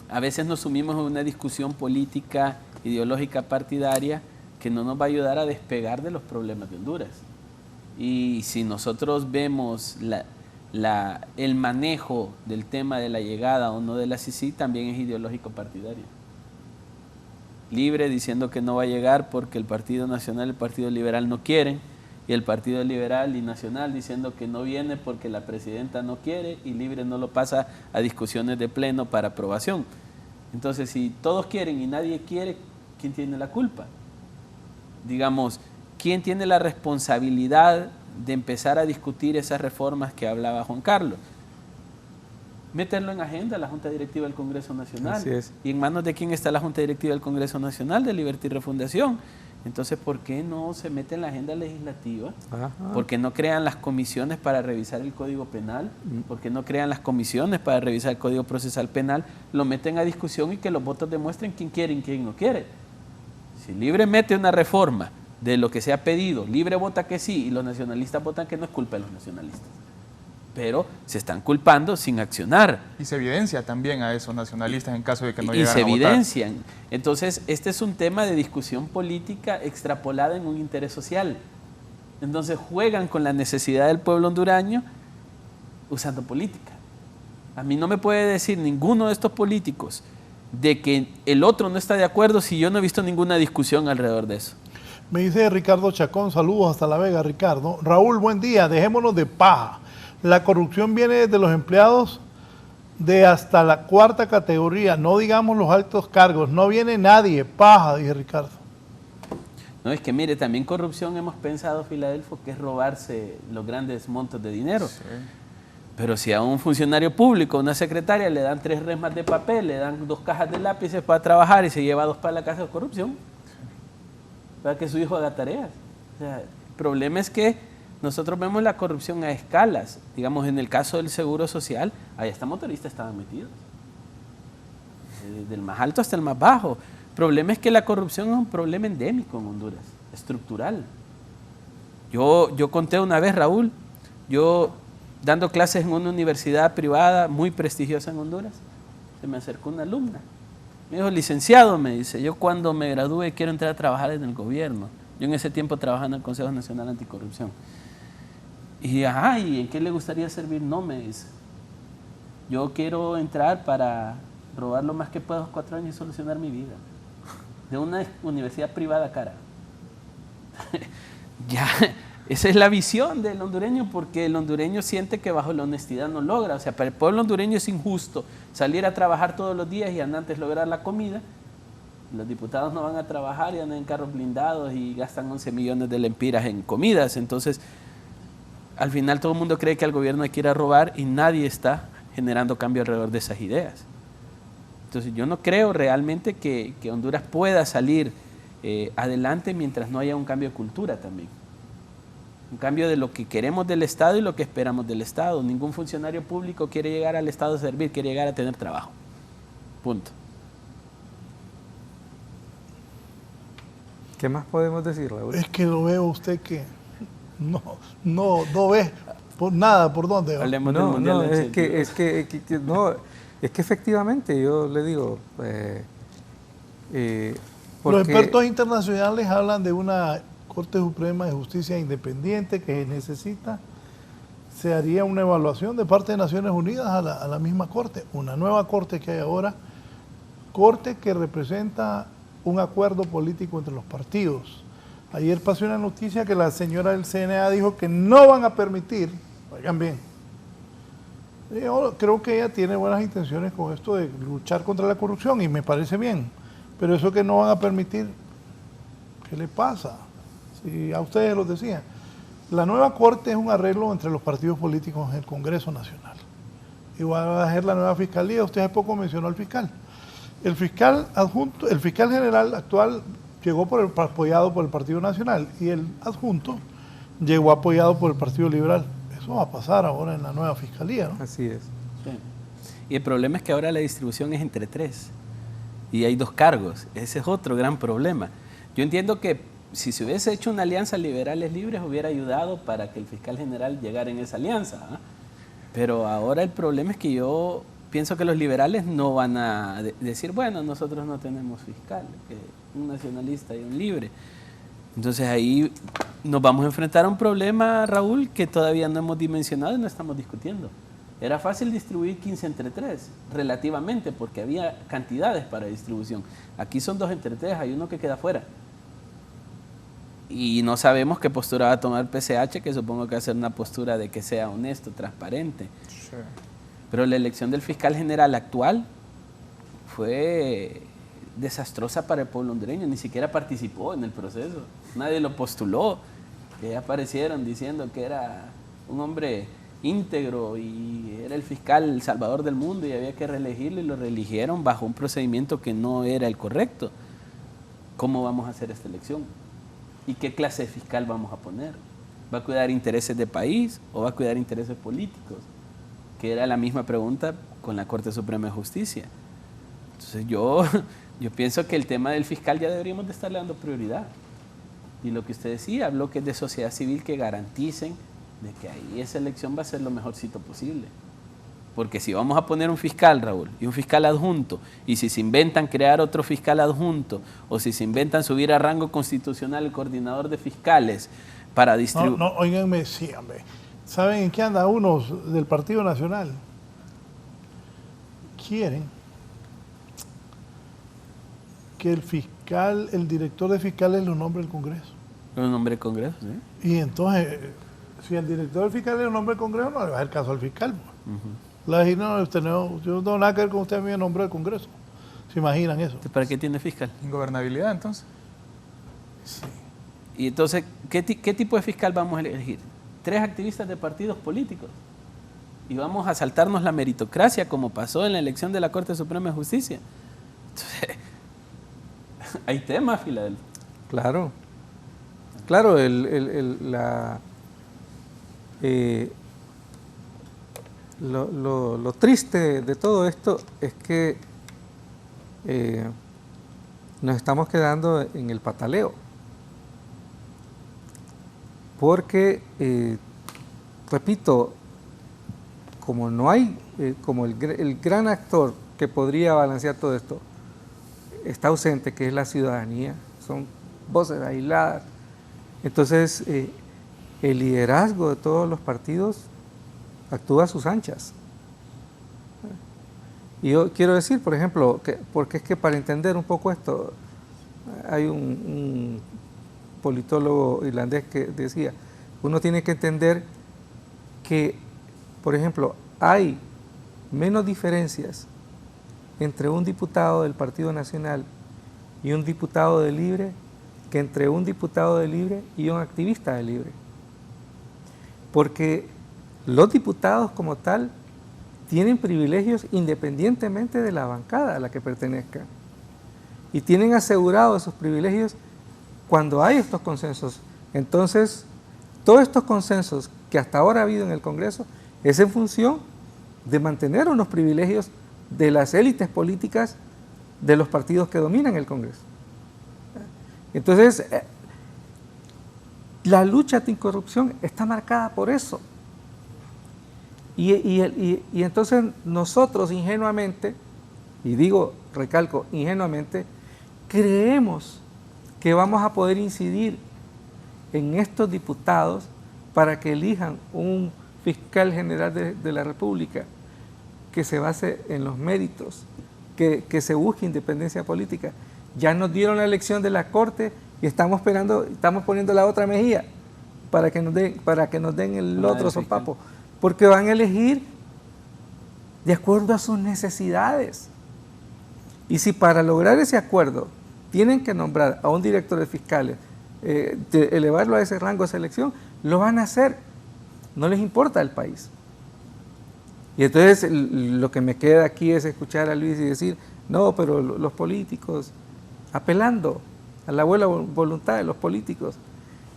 a veces nos sumimos en una discusión política, ideológica, partidaria, que no nos va a ayudar a despegar de los problemas de Honduras. Y si nosotros vemos el manejo del tema de la llegada o no de la CICI, también es ideológico partidario. Libre diciendo que no va a llegar porque el Partido Nacional y el Partido Liberal no quieren, y el Partido Liberal y Nacional diciendo que no viene porque la presidenta no quiere, y Libre no lo pasa a discusiones de pleno para aprobación. Entonces, si todos quieren y nadie quiere, ¿quién tiene la culpa? Digamos, ¿quién tiene la responsabilidad de empezar a discutir esas reformas que hablaba Juan Carlos? Meterlo en agenda la Junta Directiva del Congreso Nacional. Así es. ¿Y en manos de quién está la Junta Directiva del Congreso Nacional? De Libertad y Refundación. Entonces, ¿por qué no se mete en la agenda legislativa? Ajá. ¿Por qué no crean las comisiones para revisar el Código Penal? ¿Por qué no crean las comisiones para revisar el Código Procesal Penal? Lo meten a discusión y que los votos demuestren quién quiere y quién no quiere. Si Libre mete una reforma de lo que se ha pedido, Libre vota que sí y los nacionalistas votan que no, es culpa de los nacionalistas. Pero se están culpando sin accionar. Y se evidencia también a esos nacionalistas en caso de que no llegaran a votar. Y se evidencian. Votar. Entonces, este es un tema de discusión política extrapolada en un interés social. Entonces, juegan con la necesidad del pueblo hondureño usando política. A mí no me puede decir ninguno de estos políticos de que el otro no está de acuerdo si yo no he visto ninguna discusión alrededor de eso. Me dice Ricardo Chacón, saludos hasta La Vega, Ricardo. Raúl, buen día, dejémonos de paja. La corrupción viene desde los empleados de hasta la 4ª categoría, no digamos los altos cargos, no viene nadie, paja, dice Ricardo. No, es que mire, también corrupción hemos pensado, Filadelfo, que es robarse los grandes montos de dinero. Sí. Pero si a un funcionario público, a una secretaria, le dan 3 resmas de papel, le dan 2 cajas de lápices para trabajar y se lleva 2 para la casa, de corrupción. Para que su hijo haga tareas. O sea, el problema es que nosotros vemos la corrupción a escalas. Digamos, en el caso del Seguro Social, ahí hasta motoristas estaban metidos. Del más alto hasta el más bajo. El problema es que la corrupción es un problema endémico en Honduras, estructural. Yo conté una vez, Raúl, yo dando clases en una universidad privada muy prestigiosa en Honduras, se me acercó una alumna. Me dijo, licenciado, me dice, yo cuando me gradúe quiero entrar a trabajar en el gobierno. Yo en ese tiempo trabajaba en el Consejo Nacional Anticorrupción. Y ¿y en qué le gustaría servir? No, me dice. Yo quiero entrar para robar lo más que pueda 4 años y solucionar mi vida. De una universidad privada cara. Ya, esa es la visión del hondureño, porque el hondureño siente que bajo la honestidad no logra. O sea, para el pueblo hondureño es injusto salir a trabajar todos los días y antes lograr la comida. Los diputados no van a trabajar y andan en carros blindados y gastan 11 millones de lempiras en comidas. Entonces, al final todo el mundo cree que al gobierno quiere robar y nadie está generando cambio alrededor de esas ideas. Entonces yo no creo realmente que Honduras pueda salir adelante mientras no haya un cambio de cultura también. Un cambio de lo que queremos del Estado y lo que esperamos del Estado. Ningún funcionario público quiere llegar al Estado a servir, quiere llegar a tener trabajo. Punto. ¿Qué más podemos decir, Raúl? Es que lo veo usted que no ve por nada por dónde va. Hablemos del Mundial del es que efectivamente yo le digo los expertos internacionales hablan de una Corte Suprema de Justicia independiente que necesita, se haría una evaluación de parte de Naciones Unidas a la misma Corte, una nueva Corte que hay ahora, Corte que representa un acuerdo político entre los partidos. Ayer pasó una noticia que la señora del CNA dijo que no van a permitir, oigan bien, Yo creo que ella tiene buenas intenciones con esto de luchar contra la corrupción y me parece bien, pero eso que no van a permitir, ¿qué le pasa? Si a ustedes los decía, la nueva Corte es un arreglo entre los partidos políticos en el Congreso Nacional. Igual va a ser la nueva Fiscalía, usted hace poco mencionó al fiscal. El fiscal adjunto, el fiscal general actual llegó apoyado por el Partido Nacional y el adjunto llegó apoyado por el Partido Liberal. Eso va a pasar ahora en la nueva Fiscalía, ¿no? Así es. Sí. Y el problema es que ahora la distribución es entre 3 y hay 2 cargos. Ese es otro gran problema. Yo entiendo que si se hubiese hecho una alianza liberales libres hubiera ayudado para que el fiscal general llegara en esa alianza, ¿eh? Pero ahora el problema es que yo pienso que los liberales no van a decir, bueno, nosotros no tenemos fiscal, un nacionalista y un libre. Entonces ahí nos vamos a enfrentar a un problema, Raúl, que todavía no hemos dimensionado y no estamos discutiendo. Era fácil distribuir 15 entre 3, relativamente, porque había cantidades para distribución. Aquí son 2 entre 3, hay uno que queda fuera. Y no sabemos qué postura va a tomar PCH, que supongo que va a ser una postura de que sea honesto, transparente. Sí. Pero la elección del fiscal general actual fue desastrosa para el pueblo hondureño, ni siquiera participó en el proceso, nadie lo postuló, que aparecieron diciendo que era un hombre íntegro y era el fiscal salvador del mundo y había que reelegirlo y lo reeligieron bajo un procedimiento que no era el correcto. ¿Cómo vamos a hacer esta elección? ¿Y qué clase de fiscal vamos a poner? ¿Va a cuidar intereses de país o va a cuidar intereses políticos? Que era la misma pregunta con la Corte Suprema de Justicia. Entonces yo pienso que el tema del fiscal ya deberíamos de estarle dando prioridad. Y lo que usted decía, bloques de sociedad civil que garanticen de que ahí esa elección va a ser lo mejorcito posible. Porque si vamos a poner un fiscal, Raúl, y un fiscal adjunto, y si se inventan crear otro fiscal adjunto, o si se inventan subir a rango constitucional el coordinador de fiscales para distribuir... No, óiganme, sí, hombre. ¿Saben en qué andan unos del Partido Nacional? Quieren que el fiscal, el director de fiscales lo nombre el Congreso. ¿Lo nombre el Congreso? ¿Sí? Y entonces, si el director del fiscal lo nombra el Congreso, no le va a hacer caso al fiscal. La no, yo no tengo nada que ver con usted, a mí me nombró el Congreso. ¿Se imaginan eso? ¿Para qué tiene fiscal? Ingobernabilidad, entonces. Sí. Y entonces, ¿qué tipo de fiscal vamos a elegir? 3 activistas de partidos políticos. Y vamos a saltarnos la meritocracia como pasó en la elección de la Corte Suprema de Justicia. Entonces, hay temas, Filadelfia. Claro. Claro, lo triste de todo esto es que nos estamos quedando en el pataleo. Porque, repito, como no hay, como el gran actor que podría balancear todo esto está ausente, que es la ciudadanía, son voces aisladas. Entonces, el liderazgo de todos los partidos actúa a sus anchas. Y yo quiero decir, por ejemplo, porque es que para entender un poco esto, hay un politólogo irlandés que decía, uno tiene que entender que, por ejemplo, hay menos diferencias entre un diputado del Partido Nacional y un diputado de Libre que entre un diputado de Libre y un activista de Libre. Porque los diputados como tal tienen privilegios independientemente de la bancada a la que pertenezcan. Y tienen asegurados esos privilegios cuando hay estos consensos. Entonces, todos estos consensos que hasta ahora ha habido en el Congreso es en función de mantener unos privilegios de las élites políticas de los partidos que dominan el Congreso. Entonces, la lucha anticorrupción está marcada por eso. Y entonces nosotros ingenuamente, y digo, recalco, ingenuamente, creemos que vamos a poder incidir en estos diputados para que elijan un fiscal general de la República que se base en los méritos, que se busque independencia política. Ya nos dieron la elección de la Corte y estamos esperando, estamos poniendo la otra mejilla para que nos den el otro sopapo, porque van a elegir de acuerdo a sus necesidades. Y si para lograr ese acuerdo tienen que nombrar a un director de fiscales, elevarlo a ese rango de selección, lo van a hacer. No les importa el país. Y entonces lo que me queda aquí es escuchar a Luis y decir, no, pero los políticos, apelando a la buena voluntad de los políticos.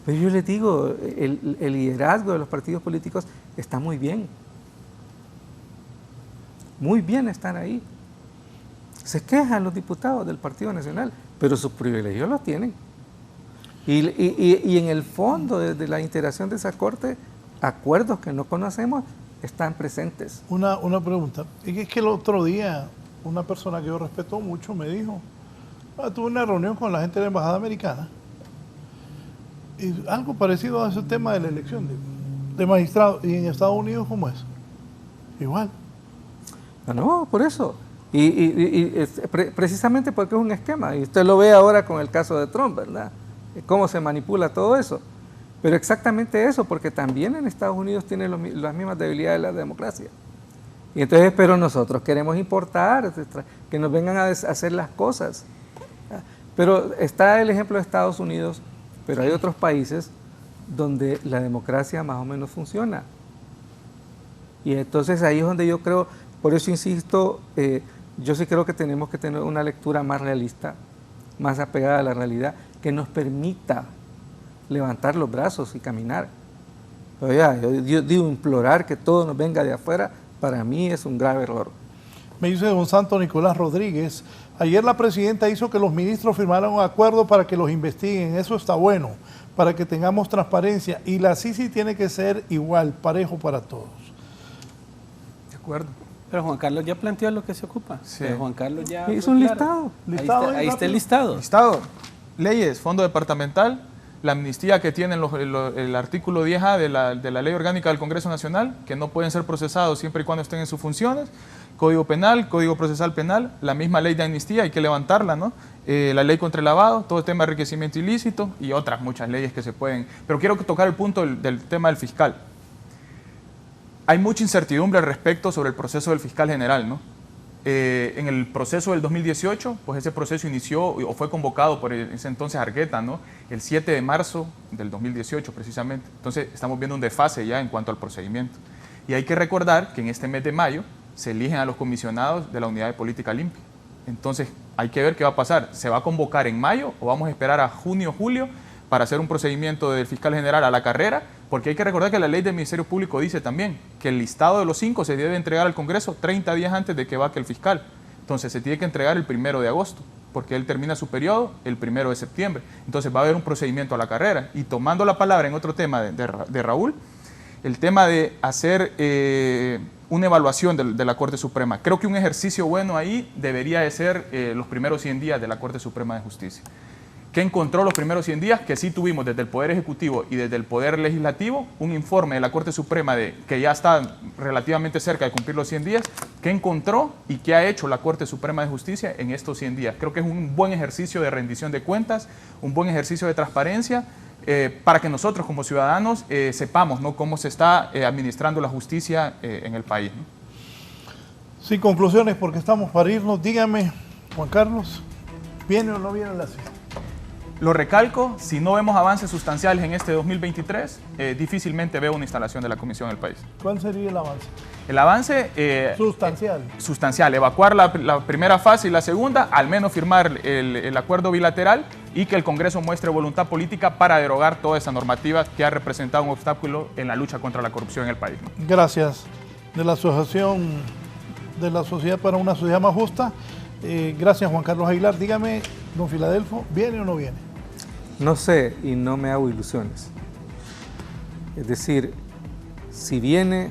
Pero yo les digo, el liderazgo de los partidos políticos está muy bien. Muy bien están ahí. Se quejan los diputados del Partido Nacional, pero sus privilegios los tienen. Y en el fondo, desde la integración de esa Corte, acuerdos que no conocemos están presentes. Una pregunta. Es que el otro día una persona que yo respeto mucho me dijo, tuve una reunión con la gente de la Embajada Americana y algo parecido a ese tema de la elección de magistrados. ¿Y en Estados Unidos cómo es? Igual. No, por eso. Precisamente porque es un esquema. Y usted lo ve ahora con el caso de Trump, ¿verdad? Cómo se manipula todo eso. Pero exactamente eso, porque también en Estados Unidos tiene las mismas debilidades de la democracia. Y entonces, pero nosotros queremos importar, que nos vengan a hacer las cosas. Pero está el ejemplo de Estados Unidos, pero hay otros países donde la democracia más o menos funciona. Y entonces ahí es donde yo creo, por eso insisto, yo sí creo que tenemos que tener una lectura más realista, más apegada a la realidad, que nos permita levantar los brazos y caminar. Pero ya, yo digo, implorar que todo nos venga de afuera, para mí es un grave error. Me dice don Santo Nicolás Rodríguez, ayer la presidenta hizo que los ministros firmaran un acuerdo para que los investiguen, eso está bueno, para que tengamos transparencia, y la CICI tiene que ser igual, parejo para todos. De acuerdo. Pero Juan Carlos ya planteó lo que se ocupa. Sí. Pero Juan Carlos ya... Es un listado. Ahí está el listado. Listado. Leyes, fondo departamental, la amnistía que tiene el artículo 10A de la Ley Orgánica del Congreso Nacional, que no pueden ser procesados siempre y cuando estén en sus funciones, Código Penal, Código Procesal Penal, la misma ley de amnistía, hay que levantarla, ¿no? La ley contra el lavado, todo el tema de enriquecimiento ilícito y otras muchas leyes que se pueden... Pero quiero tocar el punto del tema del fiscal. Hay mucha incertidumbre al respecto sobre el proceso del fiscal general, ¿no? En el proceso del 2018, pues ese proceso inició o fue convocado por ese entonces Argueta, ¿no? El 7 de marzo del 2018 precisamente. Entonces estamos viendo un desfase ya en cuanto al procedimiento. Y hay que recordar que en este mes de mayo se eligen a los comisionados de la Unidad de Política Limpia. Entonces hay que ver qué va a pasar. ¿Se va a convocar en mayo o vamos a esperar a junio o julio para hacer un procedimiento del fiscal general a la carrera? Porque hay que recordar que la ley del Ministerio Público dice también que el listado de los 5 se debe entregar al Congreso 30 días antes de que vaque el fiscal. Entonces se tiene que entregar el 1 de agosto, porque él termina su periodo el 1 de septiembre. Entonces va a haber un procedimiento a la carrera. Y tomando la palabra en otro tema de Raúl, el tema de hacer una evaluación de la Corte Suprema. Creo que un ejercicio bueno ahí debería de ser los primeros 100 días de la Corte Suprema de Justicia. ¿Qué encontró los primeros 100 días? Que sí tuvimos desde el Poder Ejecutivo y desde el Poder Legislativo un informe de la Corte Suprema que ya está relativamente cerca de cumplir los 100 días. ¿Qué encontró y qué ha hecho la Corte Suprema de Justicia en estos 100 días? Creo que es un buen ejercicio de rendición de cuentas, un buen ejercicio de transparencia para que nosotros como ciudadanos sepamos, ¿no?, cómo se está administrando la justicia en el país, ¿no? Sin conclusiones, porque estamos para irnos. Dígame, Juan Carlos, ¿viene o no viene la CICI? Lo recalco, si no vemos avances sustanciales en este 2023, difícilmente veo una instalación de la Comisión en el país. ¿Cuál sería el avance? El avance... sustancial. Sustancial, evacuar la primera fase y la segunda, al menos firmar el acuerdo bilateral y que el Congreso muestre voluntad política para derogar toda esa normativa que ha representado un obstáculo en la lucha contra la corrupción en el país, ¿no? Gracias. De la Asociación de la Sociedad para una Sociedad Más Justa. Gracias, Juan Carlos Aguilar. Dígame, don Filadelfo, ¿viene o no viene? No sé y no me hago ilusiones. Es decir, si viene,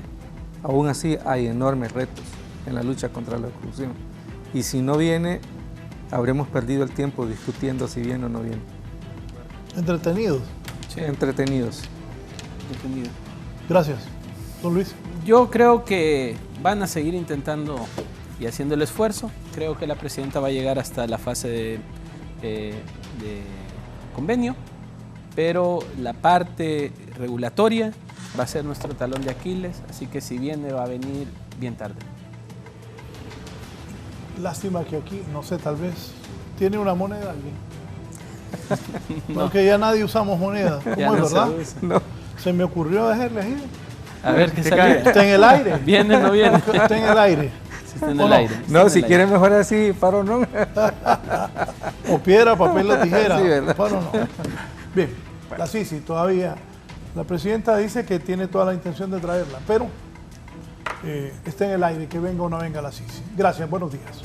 aún así hay enormes retos en la lucha contra la corrupción. Y si no viene, habremos perdido el tiempo discutiendo si viene o no viene. Entretenidos. Sí. Entretenidos. Gracias. Don Luis. Yo creo que van a seguir intentando y haciendo el esfuerzo. Creo que la presidenta va a llegar hasta la fase de convenio, pero la parte regulatoria va a ser nuestro talón de Aquiles, así que si viene va a venir bien tarde. Lástima que aquí, no sé, tal vez tiene una moneda alguien. Porque ya nadie usamos moneda. ¿Cómo Ya es, no verdad? se usa. No. Se me ocurrió dejarle ahí. A ver, ¿qué ¿Qué sale? Está en el aire. ¿Viene o no viene? Está en el aire. Sí, está en ¿O el no? aire. está No, en si el quiere aire. mejor así, paro no. O piedra, papel o tijera. Sí, ¿verdad? Bueno, no. Bien, la Sisi todavía. La presidenta dice que tiene toda la intención de traerla, pero está en el aire, que venga o no venga la Sisi. Gracias, buenos días.